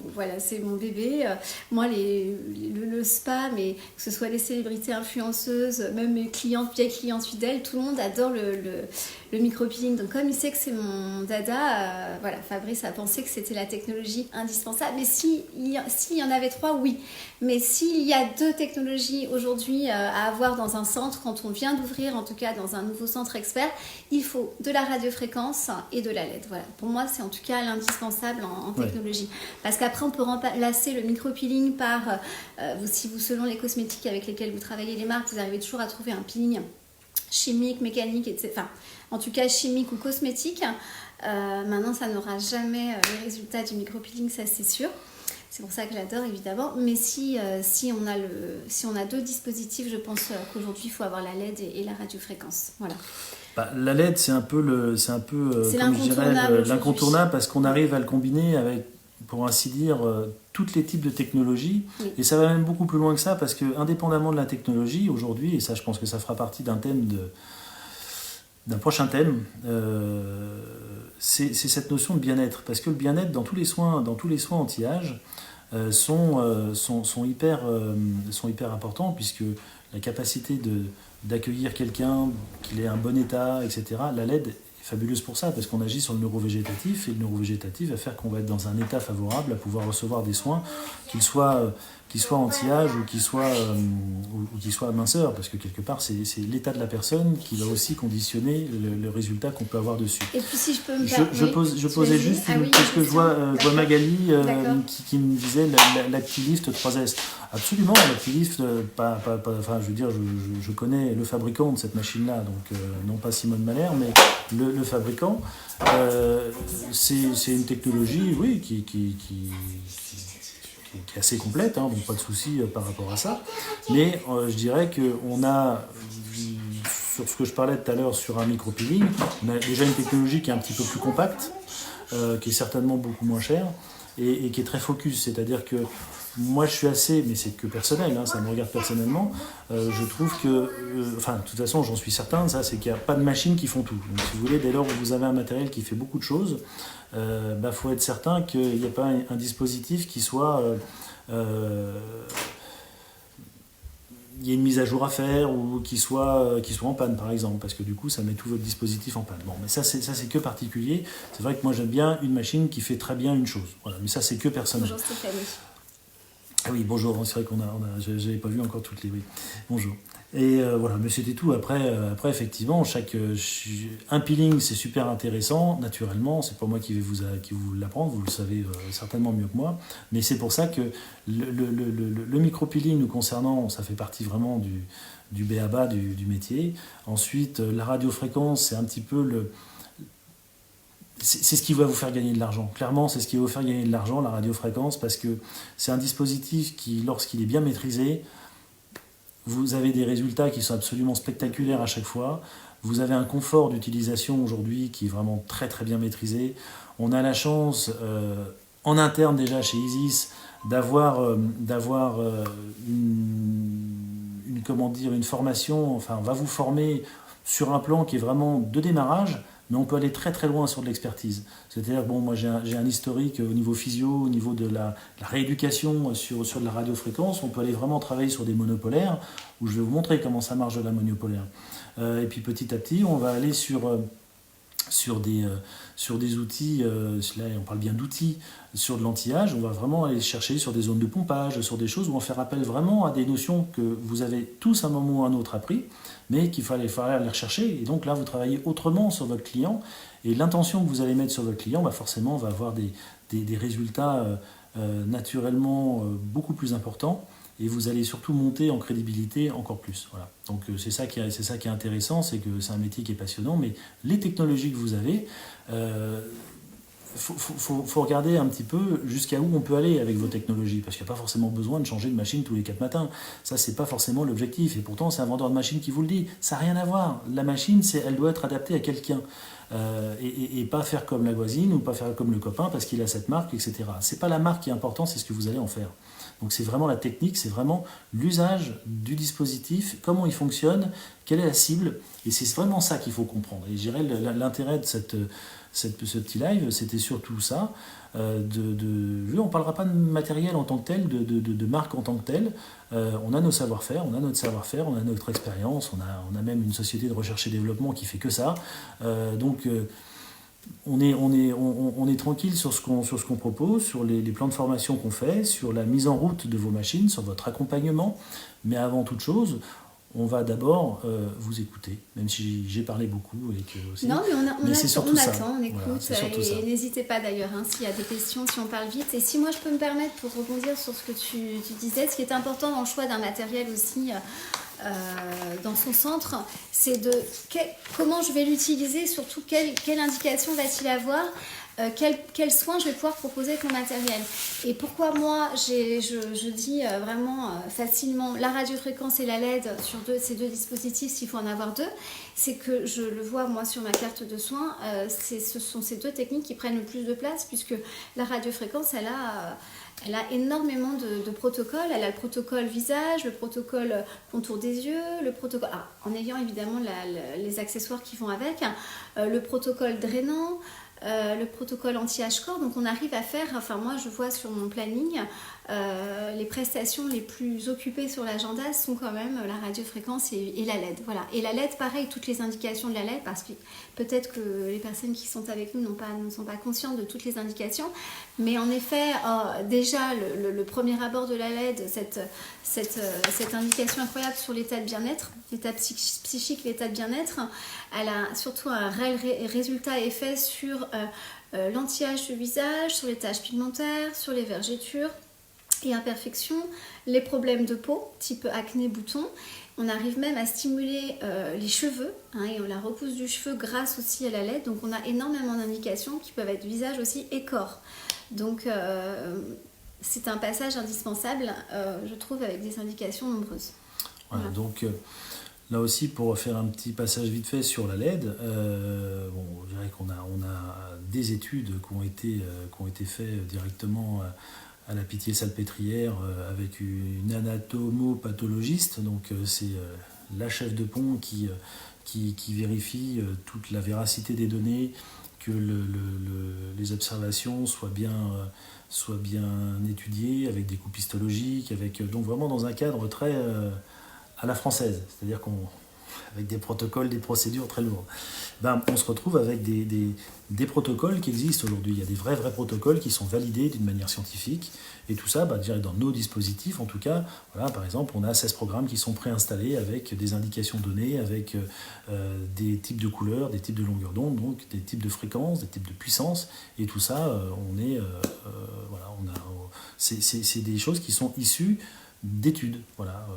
mon bébé. Moi, le spa, mais que ce soit les célébrités influenceuses, même mes vieilles clientes fidèles, tout le monde adore le micro-peeling. Donc, comme il sait que c'est mon dada, Fabrice a pensé que c'était la technologie indispensable. Mais s'il y en avait trois, oui. Mais s'il y a deux technologies aujourd'hui à avoir dans un centre, quand on vient d'ouvrir, en tout cas dans un nouveau centre expert, il faut de la radiofréquence et de la LED. Voilà. Pour moi, c'est en tout cas l'indispensable en technologie. Parce qu'après, on peut remplacer le micro-peeling par, selon les cosmétiques avec lesquels vous travaillez, les marques, vous arrivez toujours à trouver un peeling chimique, mécanique, etc. Enfin, en tout cas chimique ou cosmétique. Maintenant, ça n'aura jamais les résultats du micro-peeling, ça c'est sûr. C'est pour ça que j'adore évidemment. Mais si on a deux dispositifs, je pense qu'aujourd'hui il faut avoir la LED et la radiofréquence. Voilà.
La LED c'est un peu l'incontournable parce qu'on arrive à le combiner avec, pour ainsi dire, tous les types de technologies. Oui. Et ça va même beaucoup plus loin que ça parce que indépendamment de la technologie aujourd'hui, et ça je pense que ça fera partie d'un prochain thème, c'est cette notion de bien-être, parce que le bien-être dans tous les soins anti-âge sont hyper importants, puisque la capacité d'accueillir quelqu'un, qu'il ait un bon état, etc., la LED fabuleuse pour ça, parce qu'on agit sur le neurovégétatif, et le neurovégétatif va faire qu'on va être dans un état favorable à pouvoir recevoir des soins, qu'ils soient anti-âge ou qu'ils soient minceur, parce que quelque part, c'est l'état de la personne qui va aussi conditionner le résultat qu'on peut avoir dessus.
Et puis si je peux me
je posais juste parce que je vois Magali qui me disait l'Actilift 3S. Absolument, l'Actilift, enfin, je veux dire, je connais le fabricant de cette machine-là, donc non pas Simone Mahler, mais le fabricant. C'est une technologie, oui, qui est assez complète, hein, donc pas de souci par rapport à ça. Mais je dirais qu'on a, sur ce que je parlais tout à l'heure sur un micro-peeling, on a déjà une technologie qui est un petit peu plus compacte, qui est certainement beaucoup moins chère, et qui est très focus. C'est-à-dire que moi je suis assez, mais c'est que personnel, hein, ça me regarde personnellement, je trouve que, enfin de toute façon j'en suis certain, ça, c'est qu'il n'y a pas de machines qui font tout. Donc si vous voulez, dès lors où vous avez un matériel qui fait beaucoup de choses, faut être certain qu'il n'y a pas un dispositif qui soit... il y a une mise à jour à faire ou qui soit en panne par exemple, parce que du coup ça met tout votre dispositif en panne. Bon, mais ça c'est que particulier. C'est vrai que moi j'aime bien une machine qui fait très bien une chose. Voilà, mais ça c'est que personnel.
Bonjour Stéphanie.
Ah oui, bonjour, c'est vrai j'avais pas vu encore toutes les... Oui, bonjour. Et voilà, mais c'était tout. Après effectivement, un peeling, c'est super intéressant, naturellement. C'est pas moi qui vais vous l'apprendre, vous le savez certainement mieux que moi. Mais c'est pour ça que le micro-peeling, nous concernant, ça fait partie vraiment du b.a.-ba du métier. Ensuite, la radiofréquence, c'est un petit peu c'est ce qui va vous faire gagner de l'argent. Clairement, c'est ce qui va vous faire gagner de l'argent, la radiofréquence, parce que c'est un dispositif qui, lorsqu'il est bien maîtrisé, vous avez des résultats qui sont absolument spectaculaires à chaque fois. Vous avez un confort d'utilisation aujourd'hui qui est vraiment très très bien maîtrisé. On a la chance, en interne déjà chez Isis, d'avoir une formation, enfin on va vous former sur un plan qui est vraiment de démarrage, mais on peut aller très très loin sur de l'expertise. C'est-à-dire, bon, moi j'ai un historique au niveau physio, au niveau de la rééducation sur de la radiofréquence. On peut aller vraiment travailler sur des monopolaires, où je vais vous montrer comment ça marche de la monopolaire. Et puis petit à petit, on va aller sur des outils, là on parle bien d'outils, sur de l'anti-âge, on va vraiment aller chercher sur des zones de pompage, sur des choses où on fait appel vraiment à des notions que vous avez tous à un moment ou à un autre appris, mais qu'il fallait les rechercher. Et donc là, vous travaillez autrement sur votre client, et l'intention que vous allez mettre sur votre client, forcément, va avoir des résultats naturellement beaucoup plus importants, et vous allez surtout monter en crédibilité encore plus. Voilà. Donc c'est ça qui est intéressant, c'est que c'est un métier qui est passionnant, mais les technologies que vous avez, faut regarder un petit peu jusqu'à où on peut aller avec vos technologies, parce qu'il n'y a pas forcément besoin de changer de machine tous les 4 matins. Ça, c'est pas forcément l'objectif, et pourtant c'est un vendeur de machine qui vous le dit. Ça n'a rien à voir. La machine, elle doit être adaptée à quelqu'un, et pas faire comme la voisine ou pas faire comme le copain parce qu'il a cette marque, etc. C'est pas la marque qui est importante, c'est ce que vous allez en faire. Donc c'est vraiment la technique, c'est vraiment l'usage du dispositif, comment il fonctionne, quelle est la cible, et c'est vraiment ça qu'il faut comprendre. Et je dirais l'intérêt de ce petit live, c'était surtout ça. On ne parlera pas de matériel en tant que tel, de marque en tant que telle. On a nos savoir-faire, on a notre savoir-faire, on a notre expérience, on a même une société de recherche et développement qui fait que ça. On est tranquille sur ce qu'on propose, sur les plans de formation qu'on fait, sur la mise en route de vos machines, sur votre accompagnement. Mais avant toute chose, on va d'abord vous écouter, même si j'ai parlé beaucoup. Et que aussi,
non, mais on attend, on écoute.
Voilà,
et n'hésitez pas d'ailleurs, s'il y a des questions, si on parle vite. Et si moi je peux me permettre, pour rebondir sur ce que tu disais, ce qui est important dans le choix d'un matériel aussi, dans son centre, c'est comment je vais l'utiliser, surtout quelle indication va-t-il avoir, quels soins je vais pouvoir proposer avec mon matériel. Et pourquoi moi je dis vraiment facilement la radiofréquence et la LED sur ces deux dispositifs, s'il faut en avoir deux, c'est que je le vois moi sur ma carte de soins, ce sont ces deux techniques qui prennent le plus de place, puisque la radiofréquence elle a énormément de protocoles. Elle a le protocole visage, le protocole contour des yeux, le protocole, en ayant évidemment les accessoires qui vont avec, le protocole drainant, le protocole anti-H-core. Donc on arrive à faire, moi je vois sur mon planning, les prestations les plus occupées sur l'agenda sont quand même la radiofréquence et la LED. Voilà. Et la LED, pareil, toutes les indications de la LED, parce que peut-être que les personnes qui sont avec nous ne sont pas conscientes de toutes les indications. Mais en effet, déjà le premier abord de la LED, cette indication incroyable sur l'état de bien-être, l'état psychique, l'état de bien-être, elle a surtout un réel résultat effet sur l'anti-âge du visage, sur les taches pigmentaires, sur les vergetures et imperfections, les problèmes de peau, type acné, boutons. On arrive même à stimuler les cheveux, et la repousse du cheveu grâce aussi à la LED. Donc on a énormément d'indications qui peuvent être visage aussi et corps. Donc c'est un passage indispensable, je trouve, avec des indications nombreuses.
Voilà. Donc là aussi, pour faire un petit passage vite fait sur la LED, je dirais qu'on a des études qui ont été faites directement à la Pitié-Salpêtrière avec une anatomopathologiste. Donc c'est la chef de pont qui vérifie toute la véracité des données, que les observations soient bien étudiées, avec des coupes histologiques, donc vraiment dans un cadre très à la française, c'est-à-dire avec des protocoles, des procédures très lourdes. On se retrouve avec des protocoles qui existent aujourd'hui. Il y a des vrais protocoles qui sont validés d'une manière scientifique. Et tout ça, dans nos dispositifs, en tout cas, voilà, par exemple, on a 16 programmes qui sont préinstallés avec des indications données, avec des types de couleurs, des types de longueur d'onde, donc des types de fréquences, des types de puissance. Et tout ça, c'est des choses qui sont issues d'études. Voilà.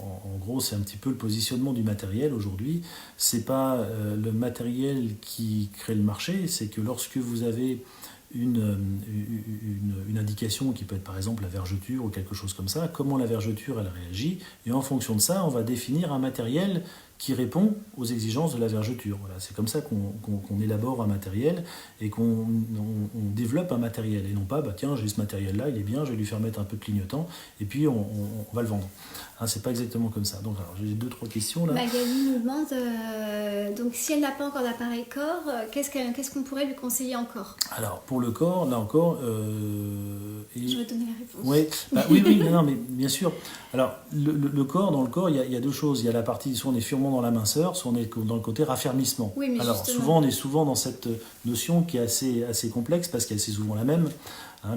En gros, c'est un petit peu le positionnement du matériel aujourd'hui. C'est pas le matériel qui crée le marché, c'est que lorsque vous avez une indication qui peut être par exemple la vergeture ou quelque chose comme ça, comment la vergeture elle réagit, et en fonction de ça, on va définir un matériel qui répond aux exigences de la vergeture. Voilà, c'est comme ça qu'on élabore un matériel et qu'on développe un matériel. Et non pas, tiens, j'ai ce matériel-là, il est bien, je vais lui faire mettre un peu de clignotant, et puis on va le vendre. C'est pas exactement comme ça. Donc, alors, j'ai 2-3 questions là.
Magali nous demande, donc si elle n'a pas encore d'appareil corps, qu'est-ce qu'on pourrait lui conseiller encore ?
Alors, pour le corps, là encore...
Je vais donner la réponse.
Oui, non, mais bien sûr. Alors, le corps, dans le corps, il y a deux choses. Il y a la partie, soit on est sûrement dans la minceur, soit on est dans le côté raffermissement.
Oui, mais
alors,
justement.
on est souvent dans cette notion qui est assez complexe, parce qu'elle est souvent la même,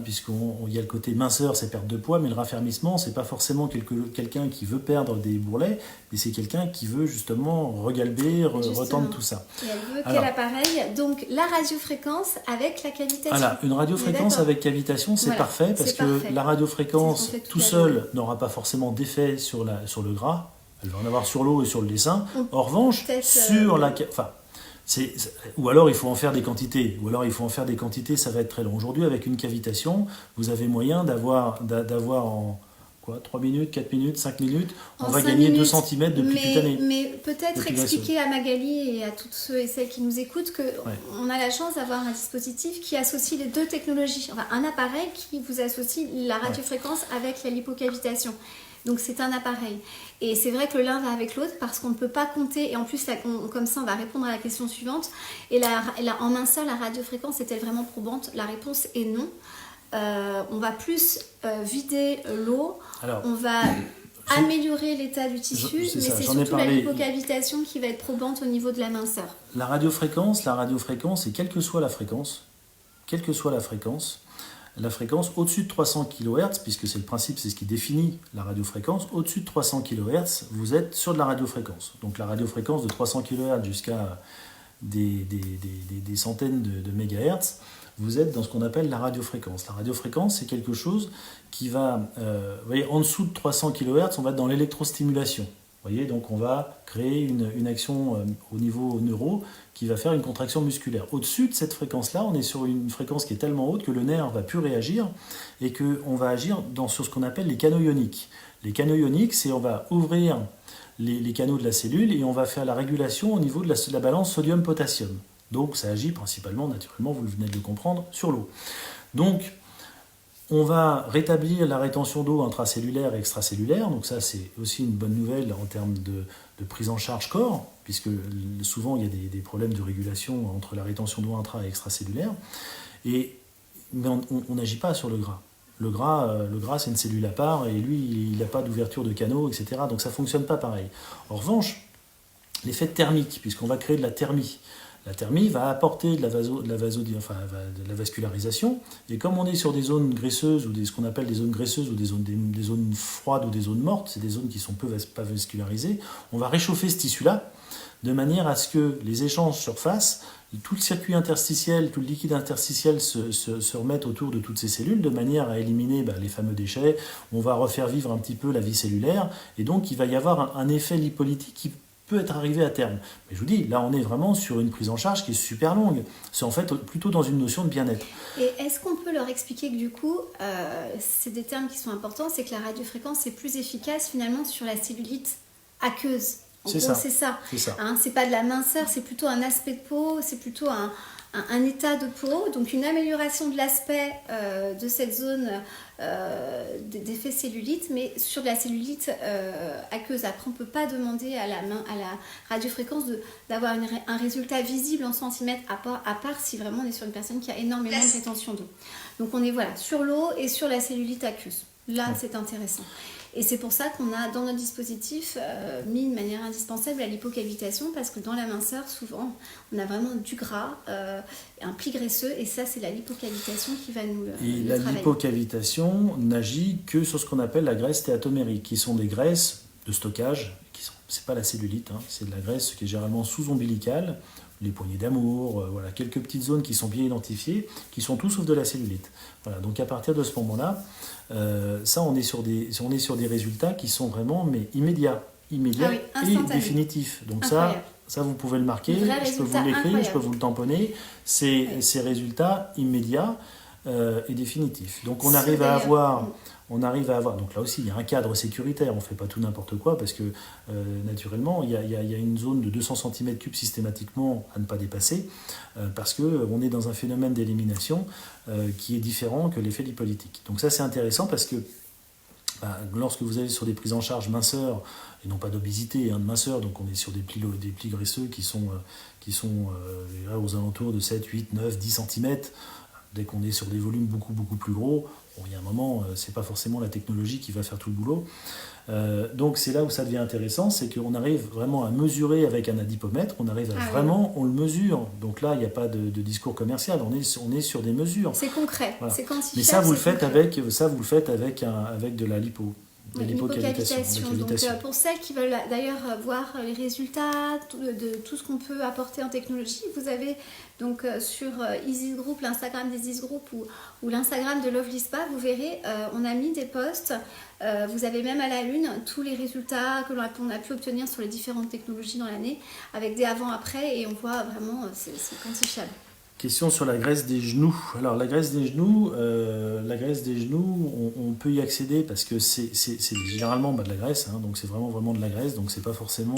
puisqu'il y a le côté minceur, c'est perte de poids, mais le raffermissement, c'est pas forcément quelqu'un qui veut perdre des bourrelets, mais c'est quelqu'un qui veut justement regalber, retendre tout ça.
Et elle veut quel appareil ? Donc, la radiofréquence avec la cavitation.
Voilà, une radiofréquence avec cavitation, c'est parfait, parce que la radiofréquence tout seul n'aura pas forcément d'effet sur le gras. Elle va en avoir sur l'eau et sur le dessin. En revanche, sur ou alors il faut en faire des quantités. Ça va être très long. Aujourd'hui, avec une cavitation, vous avez moyen d'avoir en 3 minutes, 4 minutes, 5 minutes, on va gagner 2 cm depuis toute l'année.
Mais peut-être expliquer à Magali et à tous ceux et celles qui nous écoutent qu'on a la chance d'avoir un dispositif qui associe les deux technologies. Enfin, un appareil qui vous associe la radiofréquence avec la lipocavitation. Donc c'est un appareil. Et c'est vrai que l'un va avec l'autre parce qu'on ne peut pas compter. Et en plus, comme ça, on va répondre à la question suivante. Et en minceur, la radiofréquence est-elle vraiment probante ? La réponse est non. On va plus vider l'eau. Alors, on va améliorer l'état du tissu, mais c'est surtout la lipocavitation qui va être probante au niveau de la minceur.
La radiofréquence, et quelle que soit la fréquence, la fréquence au-dessus de 300 kHz, puisque c'est le principe, c'est ce qui définit la radiofréquence, au-dessus de 300 kHz, vous êtes sur de la radiofréquence. Donc la radiofréquence de 300 kHz jusqu'à des centaines de mégahertz, vous êtes dans ce qu'on appelle la radiofréquence. La radiofréquence, c'est quelque chose qui va... vous voyez, en dessous de 300 kHz, on va être dans l'électrostimulation. Vous voyez, donc on va créer une action au niveau neuro qui va faire une contraction musculaire. Au-dessus de cette fréquence-là, on est sur une fréquence qui est tellement haute que le nerf ne va plus réagir et qu'on va agir sur ce qu'on appelle les canaux ioniques. Les canaux ioniques, c'est on va ouvrir les canaux de la cellule et on va faire la régulation au niveau de la balance sodium-potassium. Donc ça agit principalement, naturellement, vous venez de le comprendre, sur l'eau. Donc, On va rétablir la rétention d'eau intracellulaire et extracellulaire, donc ça c'est aussi une bonne nouvelle en termes de prise en charge corps, puisque souvent il y a des problèmes de régulation entre la rétention d'eau intra et extracellulaire, mais on n'agit pas sur le gras. Le gras c'est une cellule à part, et lui il n'a pas d'ouverture de canaux, etc. Donc ça ne fonctionne pas pareil. En revanche, l'effet thermique, puisqu'on va créer de la thermie. La thermie va apporter de la vascularisation, et comme on est sur des zones graisseuses, ou ce qu'on appelle des zones graisseuses, ou des zones froides, ou des zones mortes, c'est des zones qui sont pas vascularisées, on va réchauffer ce tissu-là, de manière à ce que les échanges surface, tout le circuit interstitiel, tout le liquide interstitiel se remette autour de toutes ces cellules, de manière à éliminer les fameux déchets. On va refaire vivre un petit peu la vie cellulaire, et donc il va y avoir un effet lipolytique qui peut être arrivé à terme. Mais je vous dis, là on est vraiment sur une prise en charge qui est super longue. C'est en fait plutôt dans une notion de bien-être.
Et est-ce qu'on peut leur expliquer que du coup, c'est des termes qui sont importants, c'est que la radiofréquence est plus efficace finalement sur la cellulite aqueuse. En gros, c'est ça. Hein, c'est pas de la minceur, c'est plutôt un aspect de peau, c'est plutôt un état de peau, donc une amélioration de l'aspect de cette zone d'effet cellulite, mais sur de la cellulite aqueuse. Après, on ne peut pas demander à la radiofréquence d'avoir un résultat visible en centimètres, à part si vraiment on est sur une personne qui a énormément de rétention d'eau. Donc on est sur l'eau et sur la cellulite aqueuse. Là, c'est intéressant. Et c'est pour ça qu'on a dans notre dispositif mis de manière indispensable la lipocavitation, parce que dans la minceur, souvent, on a vraiment du gras, un pli graisseux, et ça, c'est la lipocavitation qui va nous
Et la
travailler.
Lipocavitation n'agit que sur ce qu'on appelle la graisse stéatomérique, qui sont des graisses de stockage, c'est pas la cellulite, c'est de la graisse qui est généralement sous-ombilicale, les poignées d'amour, quelques petites zones qui sont bien identifiées, qui sont tout sauf de la cellulite. Voilà, donc à partir de ce moment-là, on est sur des résultats qui sont vraiment immédiats et définitifs. Donc ça, vous pouvez le marquer, je peux vous l'écrire, je peux vous le tamponner. C'est ces résultats immédiats et définitifs. Donc on arrive à avoir... Donc là aussi, il y a un cadre sécuritaire, on ne fait pas tout n'importe quoi, parce que naturellement, il y a une zone de 200 cm3 systématiquement à ne pas dépasser, parce qu'on est dans un phénomène d'élimination qui est différent que l'effet lipolytique. Donc ça, c'est intéressant, parce que lorsque vous allez sur des prises en charge minceur, et non pas d'obésité, de minceur, donc on est sur des plis graisseux qui sont aux alentours de 7, 8, 9, 10 cm. Dès qu'on est sur des volumes beaucoup, beaucoup plus gros, il y a un moment, c'est pas forcément la technologie qui va faire tout le boulot. Donc c'est là où ça devient intéressant, c'est qu'on arrive vraiment à mesurer avec un adipomètre, on le mesure. Donc là, il n'y a pas de discours commercial, on est sur des mesures.
C'est concret,
voilà.
C'est quantifiable.
Mais ça, vous le faites avec de la lipo.
Lipocavitation. Donc pour celles qui veulent d'ailleurs voir les résultats de tout ce qu'on peut apporter en technologie, vous avez donc sur Isis Group, l'Instagram d'Isis Group ou l'Instagram de Lovely Spa, vous verrez, on a mis des posts, vous avez même à la une tous les résultats que l'on a pu obtenir sur les différentes technologies dans l'année, avec des avant-après, et on voit vraiment, c'est quantifiable.
Question sur la graisse des genoux. Alors la graisse des genoux, on peut y accéder parce que c'est généralement de la graisse, donc c'est vraiment de la graisse, donc c'est pas forcément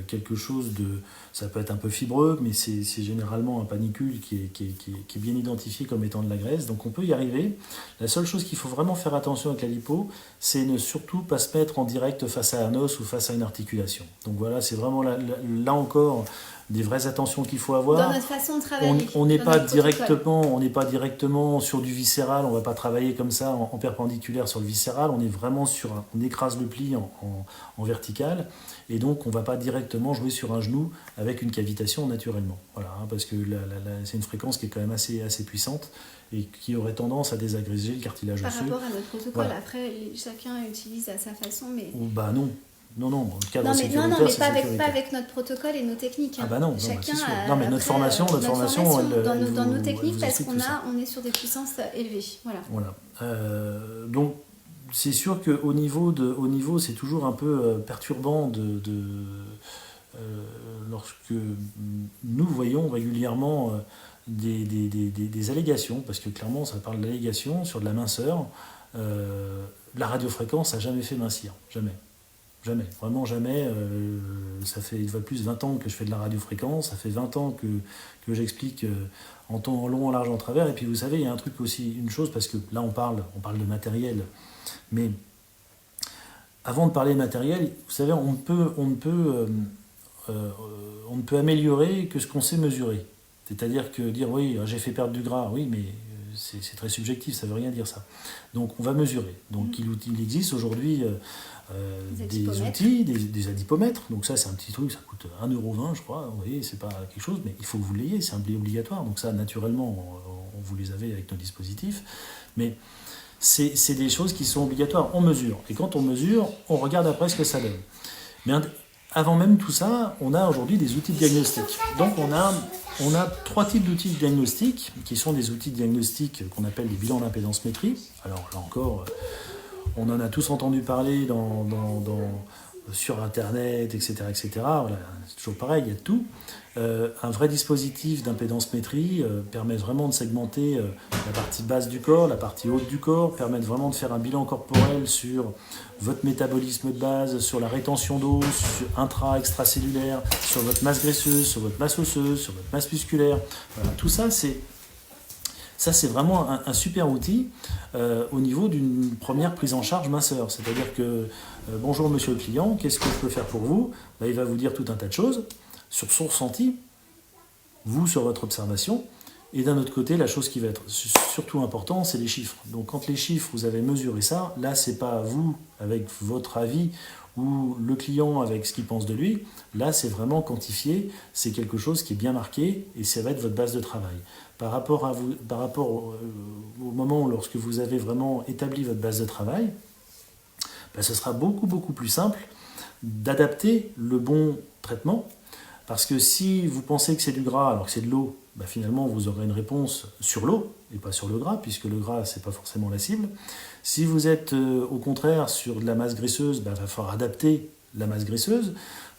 quelque chose de... Ça peut être un peu fibreux, mais c'est généralement un panicule qui est bien identifié comme étant de la graisse, donc on peut y arriver. La seule chose qu'il faut vraiment faire attention avec la lipo, c'est ne surtout pas se mettre en direct face à un os ou face à une articulation. Donc voilà, c'est vraiment là encore... des vraies attentions qu'il faut avoir.
Dans notre façon de travailler.
On n'est pas directement sur du viscéral, on ne va pas travailler comme ça en perpendiculaire sur le viscéral, on est vraiment on écrase le pli en vertical, et donc on ne va pas directement jouer sur un genou avec une cavitation naturellement. Voilà, parce que c'est une fréquence qui est quand même assez puissante et qui aurait tendance à désagréger le cartilage osseux.
Par rapport à notre protocole, voilà. Après chacun utilise à sa façon, mais...
Non. Non, le cadre sécuritaire,
mais pas avec notre protocole et nos techniques.
Ah bah non,
chacun
c'est sûr. Non, mais notre formation,
dans nos techniques, parce qu'on est sur des puissances élevées. Voilà.
Donc, c'est sûr qu'au niveau, c'est toujours un peu perturbant lorsque nous voyons régulièrement des allégations, parce que clairement, ça parle d'allégations sur de la minceur. La radiofréquence n'a jamais fait mincir, jamais. jamais, vraiment jamais. Ça fait une fois de plus 20 ans que je fais de la radiofréquence, ça fait 20 ans que j'explique en temps, en long, en large, en travers. Et puis vous savez, il y a un truc aussi, une chose, parce que là on parle de matériel, mais avant de parler matériel, vous savez, on ne peut améliorer que ce qu'on sait mesurer. C'est-à-dire que dire oui, j'ai fait perdre du gras, oui, mais c'est très subjectif, ça ne veut rien dire ça. Donc on va mesurer. Donc il existe aujourd'hui des outils, des adipomètres. Donc ça c'est un petit truc, ça coûte 1,20 €, je crois. Vous voyez, c'est pas quelque chose, mais il faut que vous l'ayez, c'est obligatoire. Donc ça, naturellement, on vous les avez avec nos dispositifs. Mais c'est des choses qui sont obligatoires. On mesure. Et quand on mesure, on regarde après ce que ça donne. Mais avant même tout ça, on a aujourd'hui des outils de diagnostic. Donc on a 3 types d'outils de diagnostic, qui sont des outils de diagnostic qu'on appelle des bilans d'impédance-métrie. Alors là encore, on en a tous entendu parler sur Internet, etc. etc. Voilà, c'est toujours pareil, il y a de tout. Un vrai dispositif d'impédance-métrie permet vraiment de segmenter la partie basse du corps, la partie haute du corps, permet vraiment de faire un bilan corporel sur votre métabolisme de base, sur la rétention d'eau, sur extracellulaire, sur votre masse graisseuse, sur votre masse osseuse, sur votre masse musculaire. Voilà, tout ça, c'est vraiment un super outil au niveau d'une première prise en charge minceur. C'est-à-dire que, bonjour monsieur le client, qu'est-ce que je peux faire pour vous ? Il va vous dire tout un tas de choses sur son ressenti, vous sur votre observation, et d'un autre côté, la chose qui va être surtout importante, c'est les chiffres. Donc quand les chiffres, vous avez mesuré ça, là c'est pas vous avec votre avis ou le client avec ce qu'il pense de lui, là c'est vraiment quantifié, c'est quelque chose qui est bien marqué et ça va être votre base de travail. Par rapport au moment où, lorsque vous avez vraiment établi votre base de travail, ce sera beaucoup plus simple d'adapter le bon traitement. Parce que si vous pensez que c'est du gras alors que c'est de l'eau, finalement vous aurez une réponse sur l'eau et pas sur le gras, puisque le gras c'est pas forcément la cible. Si vous êtes au contraire sur de la masse graisseuse, va falloir adapter la masse graisseuse.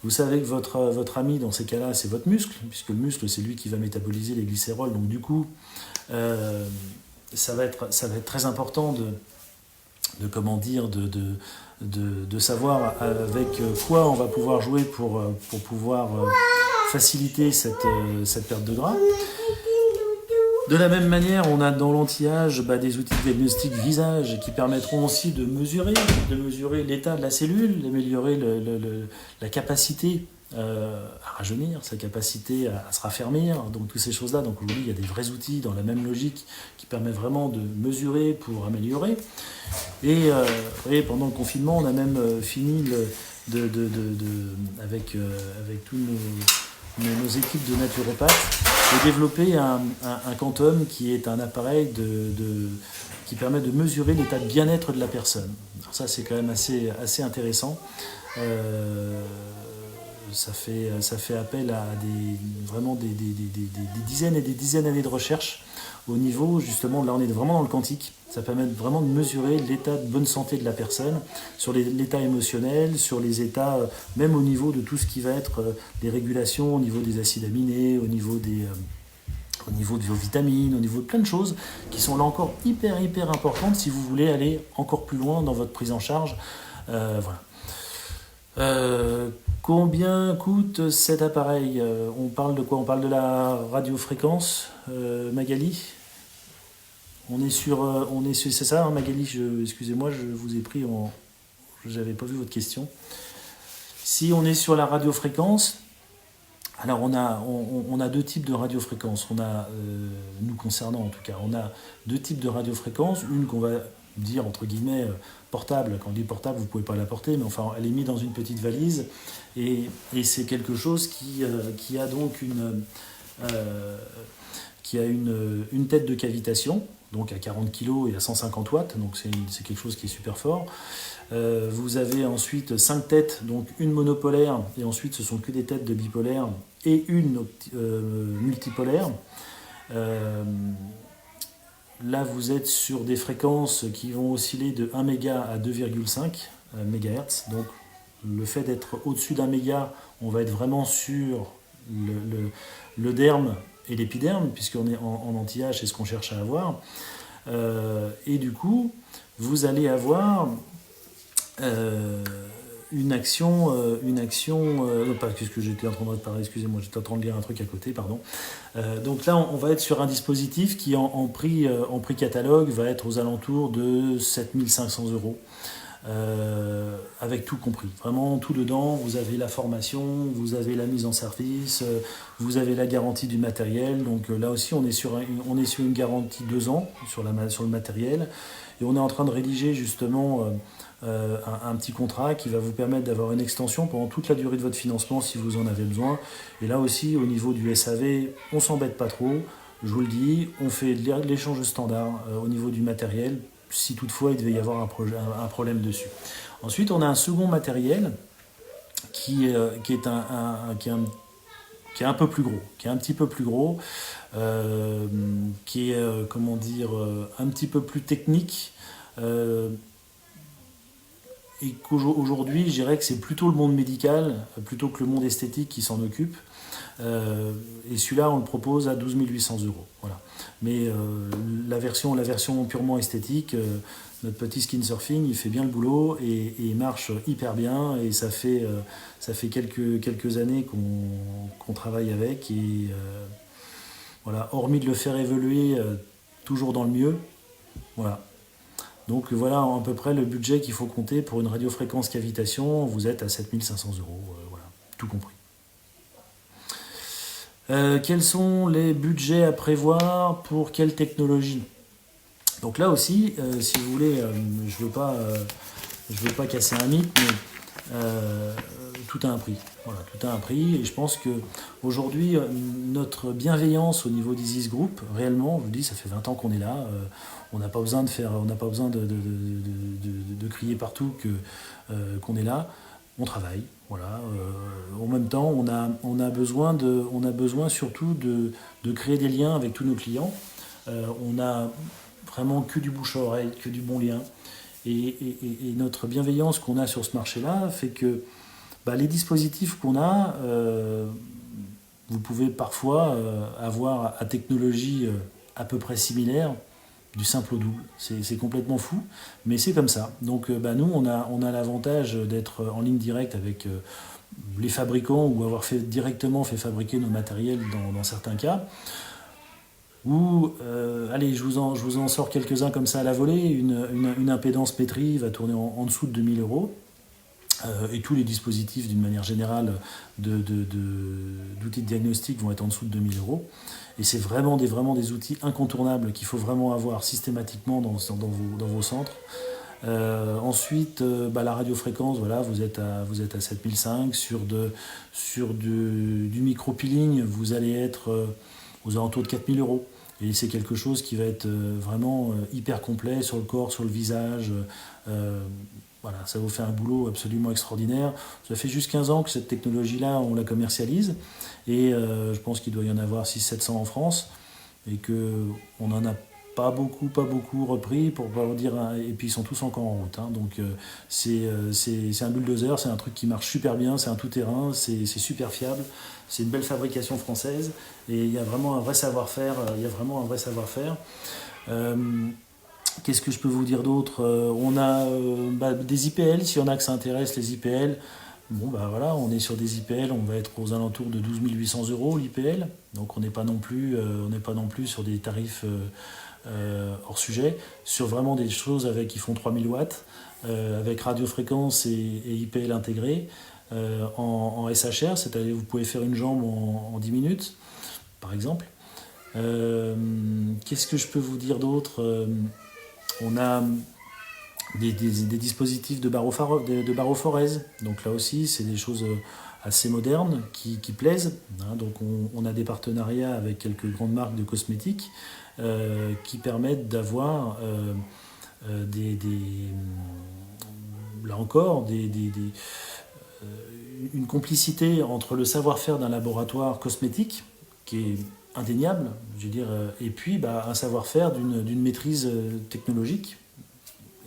Vous savez que votre ami dans ces cas-là c'est votre muscle, puisque le muscle c'est lui qui va métaboliser les glycérols, donc du coup ça va être très important de savoir avec quoi on va pouvoir jouer pour pouvoir faciliter cette perte de gras. De la même manière, on a dans l'anti-âge des outils de diagnostic visage qui permettront aussi de mesurer l'état de la cellule, d'améliorer la capacité à rajeunir, sa capacité à se raffermir, donc toutes ces choses-là. Donc aujourd'hui, il y a des vrais outils dans la même logique qui permettent vraiment de mesurer pour améliorer. Et vous voyez, pendant le confinement, on a même fini avec tous nos équipes de naturopathes de développer un Quantum qui est un appareil qui permet de mesurer l'état de bien-être de la personne. Alors ça, c'est quand même assez intéressant. Ça fait appel à des dizaines et des dizaines d'années de recherche au niveau, justement, là on est vraiment dans le quantique. Ça permet vraiment de mesurer l'état de bonne santé de la personne, sur l'état émotionnel, sur les états, même au niveau de tout ce qui va être des régulations, au niveau des acides aminés, au niveau de vos vitamines, au niveau de plein de choses qui sont là encore hyper importantes si vous voulez aller encore plus loin dans votre prise en charge. Voilà. Combien coûte cet appareil ? On parle de quoi ? On parle de la radiofréquence, Magali ? C'est ça, hein, Magali, excusez-moi, je vous ai pris j'avais pas vu votre question. Si on est sur la radiofréquence, alors on a 2 types de radiofréquences. On a, nous concernant en tout cas, on a 2 types de radiofréquences. Une qu'on va dire entre guillemets portable. Quand on dit portable, vous ne pouvez pas la porter, mais enfin elle est mise dans une petite valise et c'est quelque chose qui a donc une tête de cavitation, donc à 40 kg et à 150 watts, donc c'est quelque chose qui est super fort. Vous avez ensuite 5 têtes, donc une monopolaire, et ensuite ce sont que des têtes de bipolaire et une multipolaire. Là, vous êtes sur des fréquences qui vont osciller de 1 méga à 2,5 MHz. Donc, le fait d'être au-dessus d'un méga, on va être vraiment sur le derme et l'épiderme, puisqu'on est en anti-âge, c'est ce qu'on cherche à avoir. Et du coup, vous allez avoir une action, non, pas qu'est-ce que j'étais en train de parler, excusez-moi, j'étais en train de lire un truc à côté, pardon. Donc là, on va être sur un dispositif qui en prix catalogue va être aux alentours de 7 500 €. Avec tout compris, vraiment tout dedans. Vous avez la formation, vous avez la mise en service, vous avez la garantie du matériel. Donc là aussi, on est sur une garantie 2 ans sur le matériel, et on est en train de rédiger justement un petit contrat qui va vous permettre d'avoir une extension pendant toute la durée de votre financement si vous en avez besoin. Et là aussi, au niveau du SAV, on s'embête pas trop. Je vous le dis, on fait de l'échange standard au niveau du matériel, si toutefois il devait y avoir un problème dessus. Ensuite, on a un second matériel qui est un peu plus gros, qui est un petit peu plus gros, qui est, un petit peu plus technique, et qu'aujourd'hui, je dirais que c'est plutôt le monde médical, plutôt que le monde esthétique qui s'en occupe. Et celui-là, on le propose à 12 800 €. Voilà. Mais la version purement esthétique, notre petit skin surfing, il fait bien le boulot et il marche hyper bien. Et ça fait quelques années qu'on travaille avec. Et voilà, hormis de le faire évoluer toujours dans le mieux. Voilà. Donc voilà à peu près le budget qu'il faut compter pour une radiofréquence cavitation. Vous êtes à 7 500 €, voilà, tout compris. Quels sont les budgets à prévoir pour quelle technologie? Donc là aussi, si vous voulez, je veux pas casser un mythe, mais tout a un prix. Voilà, tout a un prix, et je pense que aujourd'hui, notre bienveillance au niveau d'Isis Group, réellement, je vous dis, ça fait 20 ans qu'on est là. On n'a pas besoin de crier partout qu'on est là. On travaille. Voilà. En même temps, on a besoin surtout de créer des liens avec tous nos clients. On a vraiment que du bouche à oreille, que du bon lien. Et notre bienveillance qu'on a sur ce marché-là fait que les dispositifs qu'on a, vous pouvez parfois avoir à technologie à peu près similaire, du simple au double. C'est complètement fou, mais c'est comme ça. Donc nous, on a l'avantage d'être en ligne directe avec les fabricants, ou avoir directement fait fabriquer nos matériels dans certains cas. Ou, allez, je vous en sors quelques-uns comme ça à la volée. Une impédance pétrie va tourner en dessous de 2 000 €. Et tous les dispositifs, d'une manière générale, d'outils de diagnostic vont être en dessous de 2 000 €. Et c'est vraiment des outils incontournables qu'il faut vraiment avoir systématiquement dans vos centres. Ensuite, la radiofréquence, voilà, vous êtes à 7005. Sur du micro-peeling, vous allez être aux alentours de 4 000 €. Et c'est quelque chose qui va être vraiment hyper complet sur le corps, sur le visage. Voilà, ça vous fait un boulot absolument extraordinaire. Ça fait juste 15 ans que cette technologie-là, on la commercialise. Et je pense qu'il doit y en avoir 600-700 en France. Et qu'on n'en a pas beaucoup repris, pour pas vous dire. Et puis ils sont tous encore en route. Donc c'est un bulldozer, c'est un truc qui marche super bien, c'est un tout-terrain, c'est super fiable. C'est une belle fabrication française. Et il y a vraiment un vrai savoir-faire. Qu'est-ce que je peux vous dire d'autre? On a des IPL, s'il y en a que ça intéresse, les IPL. Bon, voilà, on est sur des IPL, on va être aux alentours de 12 800 € l'IPL. Donc on n'est pas non plus sur des tarifs hors sujet, sur vraiment des choses qui font 3000 watts, avec radiofréquence et IPL intégrés, en SHR, c'est-à-dire vous pouvez faire une jambe en 10 minutes, par exemple. Qu'est-ce que je peux vous dire d'autre? On a des dispositifs de barophorèse. Donc là aussi, c'est des choses assez modernes qui plaisent. Donc on a des partenariats avec quelques grandes marques de cosmétiques qui permettent d'avoir là encore une complicité entre le savoir-faire d'un laboratoire cosmétique, qui est indéniable, je veux dire, et puis un savoir-faire d'une maîtrise technologique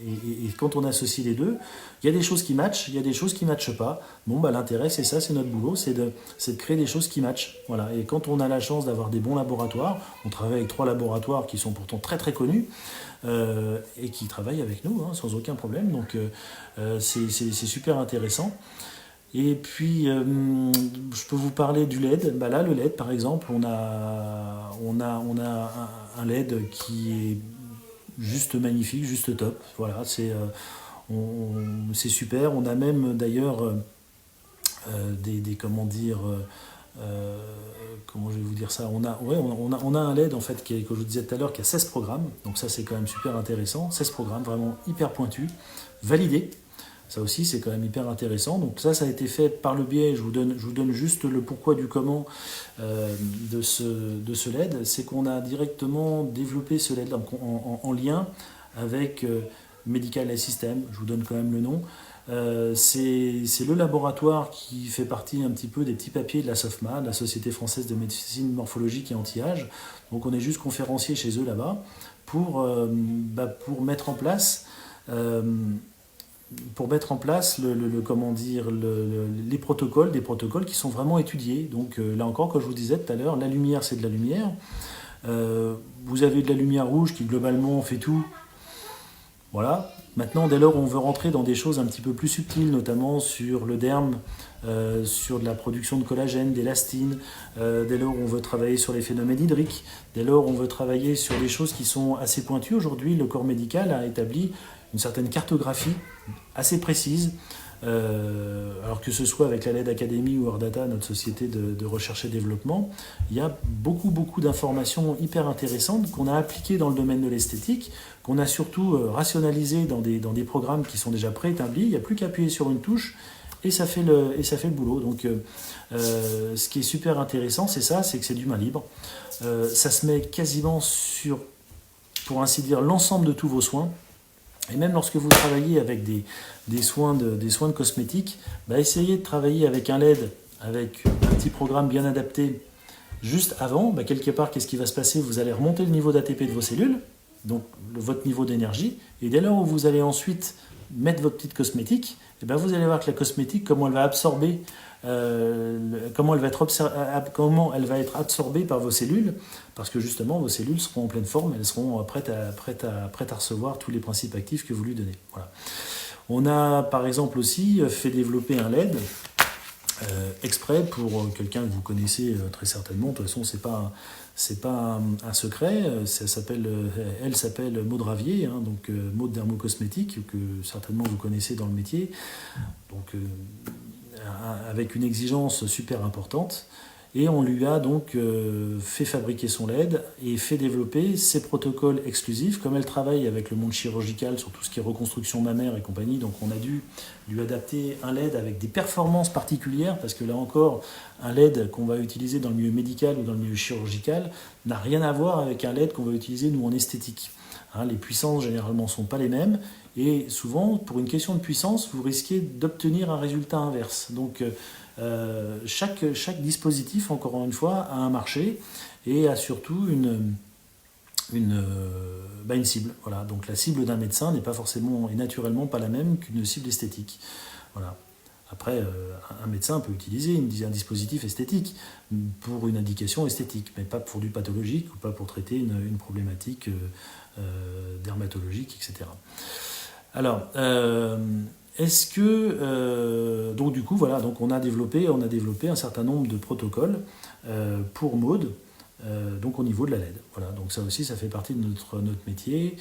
Et quand on associe les deux, il y a des choses qui matchent, il y a des choses qui ne matchent pas. Bon, l'intérêt, c'est ça, c'est notre boulot, c'est de créer des choses qui matchent. Voilà. Et quand on a la chance d'avoir des bons laboratoires, on travaille avec 3 laboratoires qui sont pourtant très très connus, et qui travaillent avec nous, sans aucun problème. Donc c'est super intéressant. Et puis, je peux vous parler du LED. Là, le LED, par exemple, on a un LED qui est juste magnifique, juste top. Voilà, c'est super. On a même d'ailleurs comment dire, comment je vais vous dire ça, on a un LED en fait que je vous disais tout à l'heure qui a 16 programmes. Donc ça, c'est quand même super intéressant. 16 programmes vraiment hyper pointus, validés. Ça aussi, c'est quand même hyper intéressant. Donc ça a été fait par le biais, je vous donne juste le pourquoi du comment de ce LED. C'est qu'on a directement développé ce LED en lien avec Medical System. Je vous donne quand même le nom. C'est le laboratoire qui fait partie un petit peu des petits papiers de la SOFMA, de la Société Française de Médecine Morphologique et Anti-Âge. Donc on est juste conférencier chez eux là-bas pour mettre en place... les protocoles, des protocoles qui sont vraiment étudiés. Donc là encore, comme je vous disais tout à l'heure, la lumière, c'est de la lumière. Vous avez de la lumière rouge qui globalement fait tout. Voilà. Maintenant, dès lors, on veut rentrer dans des choses un petit peu plus subtiles, notamment sur le derme, sur de la production de collagène, d'élastine. Dès lors, on veut travailler sur les phénomènes hydriques. Dès lors, on veut travailler sur des choses qui sont assez pointues. Aujourd'hui, le corps médical a établi une certaine cartographie assez précise, alors que ce soit avec la LED Academy ou Eurdata, notre société de recherche et développement, il y a beaucoup d'informations hyper intéressantes qu'on a appliquées dans le domaine de l'esthétique, qu'on a surtout rationalisées dans des programmes qui sont déjà préétablis. Il n'y a plus qu'à appuyer sur une touche et ça fait le boulot. Donc ce qui est super intéressant, c'est que c'est du main libre. Ça se met quasiment sur, pour ainsi dire, l'ensemble de tous vos soins. Et même lorsque vous travaillez avec des soins de cosmétiques, essayez de travailler avec un LED, avec un petit programme bien adapté juste avant. Quelque part, qu'est-ce qui va se passer? Vous allez remonter le niveau d'ATP de vos cellules, donc votre niveau d'énergie, et dès lors où vous allez ensuite mettre votre petite cosmétique, vous allez voir que la cosmétique, comment elle va absorber, comment elle va être absorbée par vos cellules, parce que justement vos cellules seront en pleine forme, elles seront prêtes à recevoir tous les principes actifs que vous lui donnez. Voilà. On a par exemple aussi fait développer un LED exprès pour quelqu'un que vous connaissez très certainement. De toute façon, c'est pas un secret. Elle s'appelle Maud Ravier, donc Maud Dermocosmétique, que certainement vous connaissez dans le métier. Donc avec une exigence super importante. Et on lui a donc fait fabriquer son LED et fait développer ses protocoles exclusifs. Comme elle travaille avec le monde chirurgical sur tout ce qui est reconstruction mammaire et compagnie, donc on a dû lui adapter un LED avec des performances particulières, parce que là encore, un LED qu'on va utiliser dans le milieu médical ou dans le milieu chirurgical n'a rien à voir avec un LED qu'on va utiliser nous en esthétique. Les puissances généralement ne sont pas les mêmes, et souvent, pour une question de puissance, vous risquez d'obtenir un résultat inverse. Donc chaque dispositif, encore une fois, a un marché et a surtout une cible. Voilà. Donc la cible d'un médecin n'est pas forcément et naturellement pas la même qu'une cible esthétique. Voilà. Après, un médecin peut utiliser un dispositif esthétique pour une indication esthétique, mais pas pour du pathologique ou pas pour traiter une problématique dermatologique, etc. Alors, est-ce que donc du coup voilà, donc on a développé un certain nombre de protocoles pour Maud, donc au niveau de la LED. Voilà, donc ça aussi, ça fait partie de notre métier.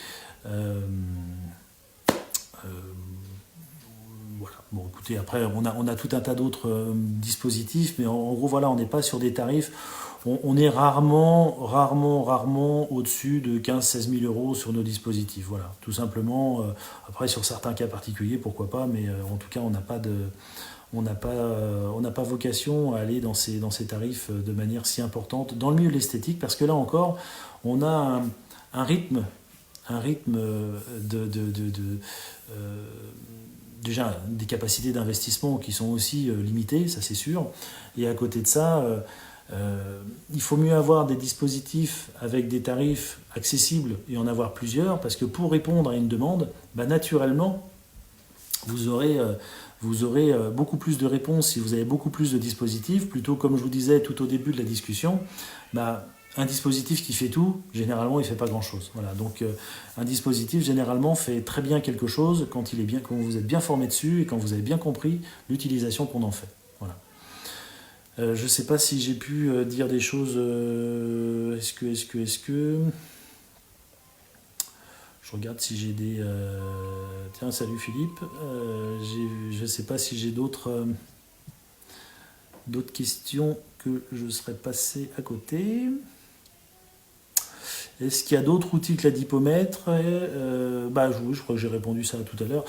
Voilà. Bon, écoutez, après on a tout un tas d'autres dispositifs, mais en gros voilà, on n'est pas sur des tarifs. On est rarement au-dessus de 15-16 000 euros sur nos dispositifs. Voilà, tout simplement. Après, sur certains cas particuliers, pourquoi pas, mais en tout cas, on n'a pas vocation à aller dans ces tarifs de manière si importante dans le milieu de l'esthétique, parce que là encore, on a un rythme déjà des capacités d'investissement qui sont aussi limitées, ça c'est sûr, et à côté de ça, Il faut mieux avoir des dispositifs avec des tarifs accessibles et en avoir plusieurs, parce que pour répondre à une demande, naturellement, vous aurez beaucoup plus de réponses si vous avez beaucoup plus de dispositifs, plutôt comme je vous disais tout au début de la discussion, un dispositif qui fait tout, généralement il ne fait pas grand-chose. Voilà. Donc un dispositif généralement fait très bien quelque chose quand vous êtes bien formé dessus et quand vous avez bien compris l'utilisation qu'on en fait. Voilà. Je ne sais pas si j'ai pu dire des choses. Est-ce que... Je regarde si j'ai des... Tiens, salut Philippe. Je ne sais pas si j'ai d'autres questions que je serais passé à côté. Est-ce qu'il y a d'autres outils que l'adipomètre ? Oui, je crois que j'ai répondu ça tout à l'heure.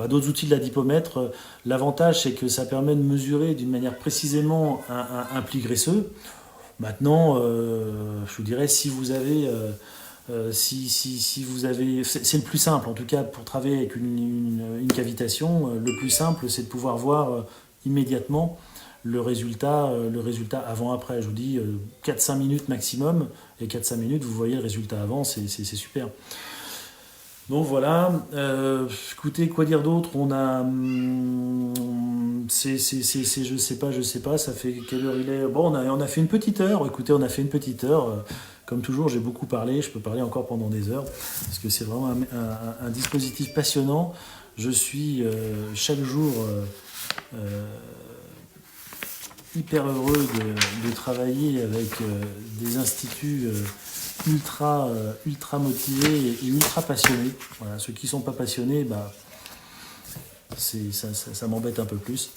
D'autres outils de l'adipomètre, l'avantage c'est que ça permet de mesurer d'une manière précisément un pli graisseux. Maintenant, je vous dirais, si vous avez... si vous avez... C'est le plus simple, en tout cas, pour travailler avec une cavitation, le plus simple, c'est de pouvoir voir immédiatement le résultat avant-après. Je vous dis 4-5 minutes maximum, et 4-5 minutes, vous voyez le résultat avant, c'est super. Donc voilà, écoutez, quoi dire d'autre ? On a... je sais pas, ça fait quelle heure il est ? Bon, on a fait une petite heure, écoutez, on a fait une petite heure. Comme toujours, j'ai beaucoup parlé, je peux parler encore pendant des heures, parce que c'est vraiment un dispositif passionnant. Je suis chaque jour hyper heureux de travailler avec des instituts ultra motivés et ultra passionnés. Voilà, ceux qui ne sont pas passionnés, ça m'embête un peu plus.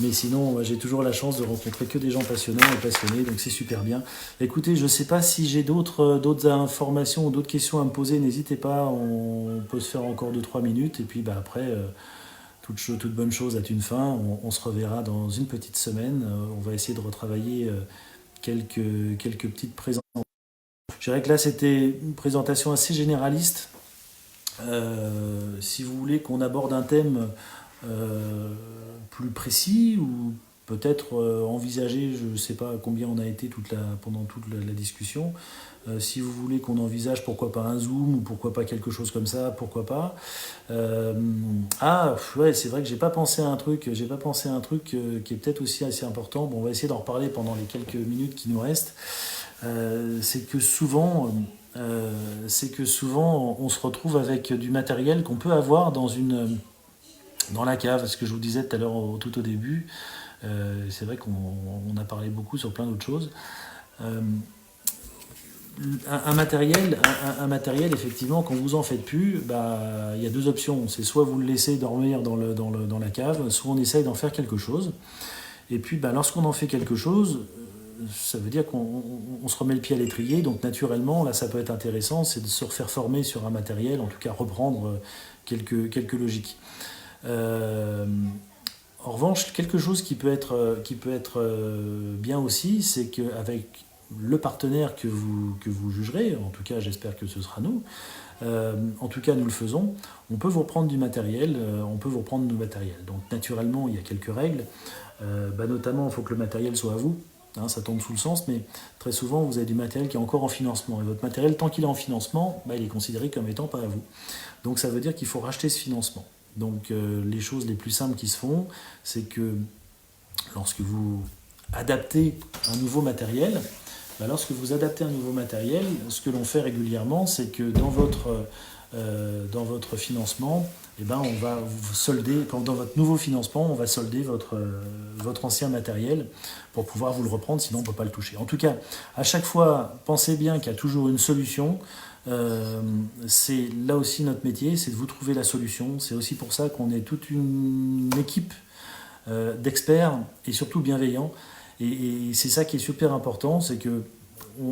Mais sinon, j'ai toujours la chance de rencontrer que des gens passionnants et passionnés, donc c'est super bien. Écoutez, je ne sais pas si j'ai d'autres informations ou d'autres questions à me poser, n'hésitez pas, on peut se faire encore 2-3 minutes, et puis après... toute bonne chose a une fin, on se reverra dans une petite semaine, on va essayer de retravailler quelques petites présentations. Je dirais que là c'était une présentation assez généraliste. Si vous voulez qu'on aborde un thème plus précis ou peut-être envisager, je ne sais pas combien on a été pendant toute la discussion, si vous voulez qu'on envisage pourquoi pas un Zoom ou pourquoi pas quelque chose comme ça, pourquoi pas. C'est vrai que j'ai pas pensé à un truc qui est peut-être aussi assez important. Bon, on va essayer d'en reparler pendant les quelques minutes qui nous restent. C'est que souvent on se retrouve avec du matériel qu'on peut avoir dans la cave, ce que je vous disais tout à l'heure tout au début. C'est vrai qu'on a parlé beaucoup sur plein d'autres choses. Un matériel, effectivement, quand vous en faites plus, il y a deux options. C'est soit vous le laissez dormir dans la cave, soit on essaye d'en faire quelque chose. Et puis, lorsqu'on en fait quelque chose, ça veut dire qu'on se remet le pied à l'étrier. Donc, naturellement, là, ça peut être intéressant, c'est de se refaire former sur un matériel, en tout cas reprendre quelques logiques. En revanche, quelque chose qui peut être bien aussi, c'est qu'avec le partenaire que vous jugerez, en tout cas j'espère que ce sera nous, en tout cas nous le faisons, on peut vous reprendre du matériel, Donc naturellement il y a quelques règles, notamment il faut que le matériel soit à vous, ça tombe sous le sens, mais très souvent vous avez du matériel qui est encore en financement, et votre matériel tant qu'il est en financement, il est considéré comme étant pas à vous. Donc ça veut dire qu'il faut racheter ce financement. Donc les choses les plus simples qui se font, c'est que lorsque vous adaptez un nouveau matériel, ce que l'on fait régulièrement, c'est que dans votre financement, on va vous solder, dans votre nouveau financement, on va solder votre ancien matériel pour pouvoir vous le reprendre, sinon on ne peut pas le toucher. En tout cas, à chaque fois, pensez bien qu'il y a toujours une solution. C'est là aussi notre métier, c'est de vous trouver la solution. C'est aussi pour ça qu'on est toute une équipe d'experts et surtout bienveillants. Et c'est ça qui est super important, c'est que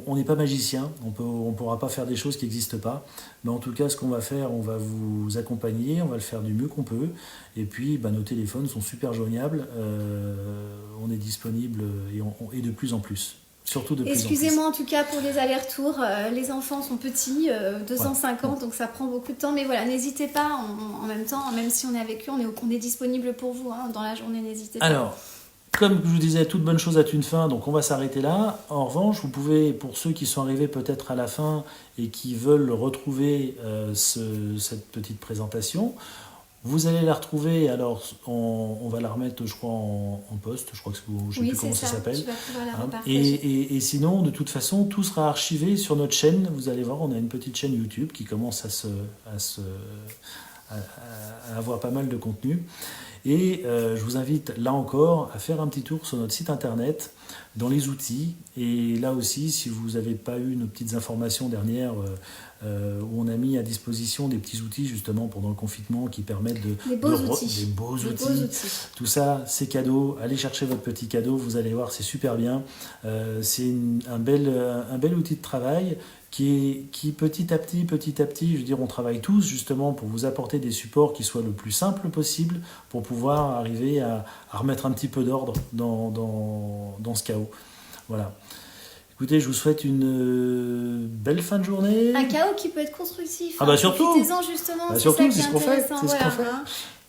on n'est pas magicien, on pourra pas faire des choses qui n'existent pas, mais en tout cas ce qu'on va faire, on va vous accompagner, on va le faire du mieux qu'on peut, et puis nos téléphones sont super joignables, on est disponible et de plus en plus. Surtout de plus en plus.
Excusez-moi en tout cas pour les allers-retours, les enfants sont petits, 2 ans, 5 ans, donc ça prend beaucoup de temps, mais voilà, n'hésitez pas, en même temps, même si on est avec eux, on est disponible pour vous, dans la journée, n'hésitez pas.
Alors, Comme je vous disais, toute bonne chose a une fin, donc on va s'arrêter là. En revanche, vous pouvez, pour ceux qui sont arrivés peut-être à la fin et qui veulent retrouver cette petite présentation, vous allez la retrouver, alors on va la remettre, je crois, en post, je crois que je ne sais plus comment ça s'appelle.
Tu vas pouvoir la repartager.
Et sinon, de toute façon, tout sera archivé sur notre chaîne. Vous allez voir, on a une petite chaîne YouTube qui commence à avoir pas mal de contenu. Et je vous invite là encore à faire un petit tour sur notre site internet, dans les outils. Et là aussi, si vous n'avez pas eu nos petites informations dernières, où on a mis à disposition des petits outils justement pendant le confinement qui permettent
des beaux outils.
Tout ça, c'est cadeau. Allez chercher votre petit cadeau, vous allez voir, c'est super bien. C'est un bel outil de travail qui petit à petit, je veux dire, on travaille tous justement pour vous apporter des supports qui soient le plus simples possible pour pouvoir arriver à remettre un petit peu d'ordre dans ce chaos. Voilà. Écoutez, je vous souhaite une belle fin de journée.
Un chaos qui peut être constructif.
Ah bah surtout.
Profitez-en justement.
Bah surtout, c'est ce qu'on fait.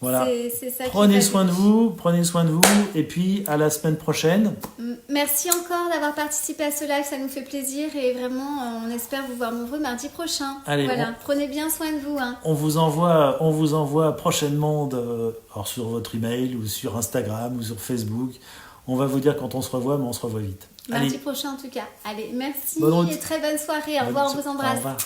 Voilà.
C'est ça
prenez soin de vous, et puis à la semaine prochaine.
Merci encore d'avoir participé à ce live, ça nous fait plaisir et vraiment on espère vous voir nombreux mardi prochain.
Allez,
voilà, prenez bien soin de vous.
On vous envoie prochainement alors sur votre email ou sur Instagram ou sur Facebook. On va vous dire quand on se revoit, mais on se revoit vite.
Mardi prochain en tout cas. Allez, merci
bonne route.
Et très bonne soirée. Au revoir, on vous embrasse.
Au revoir.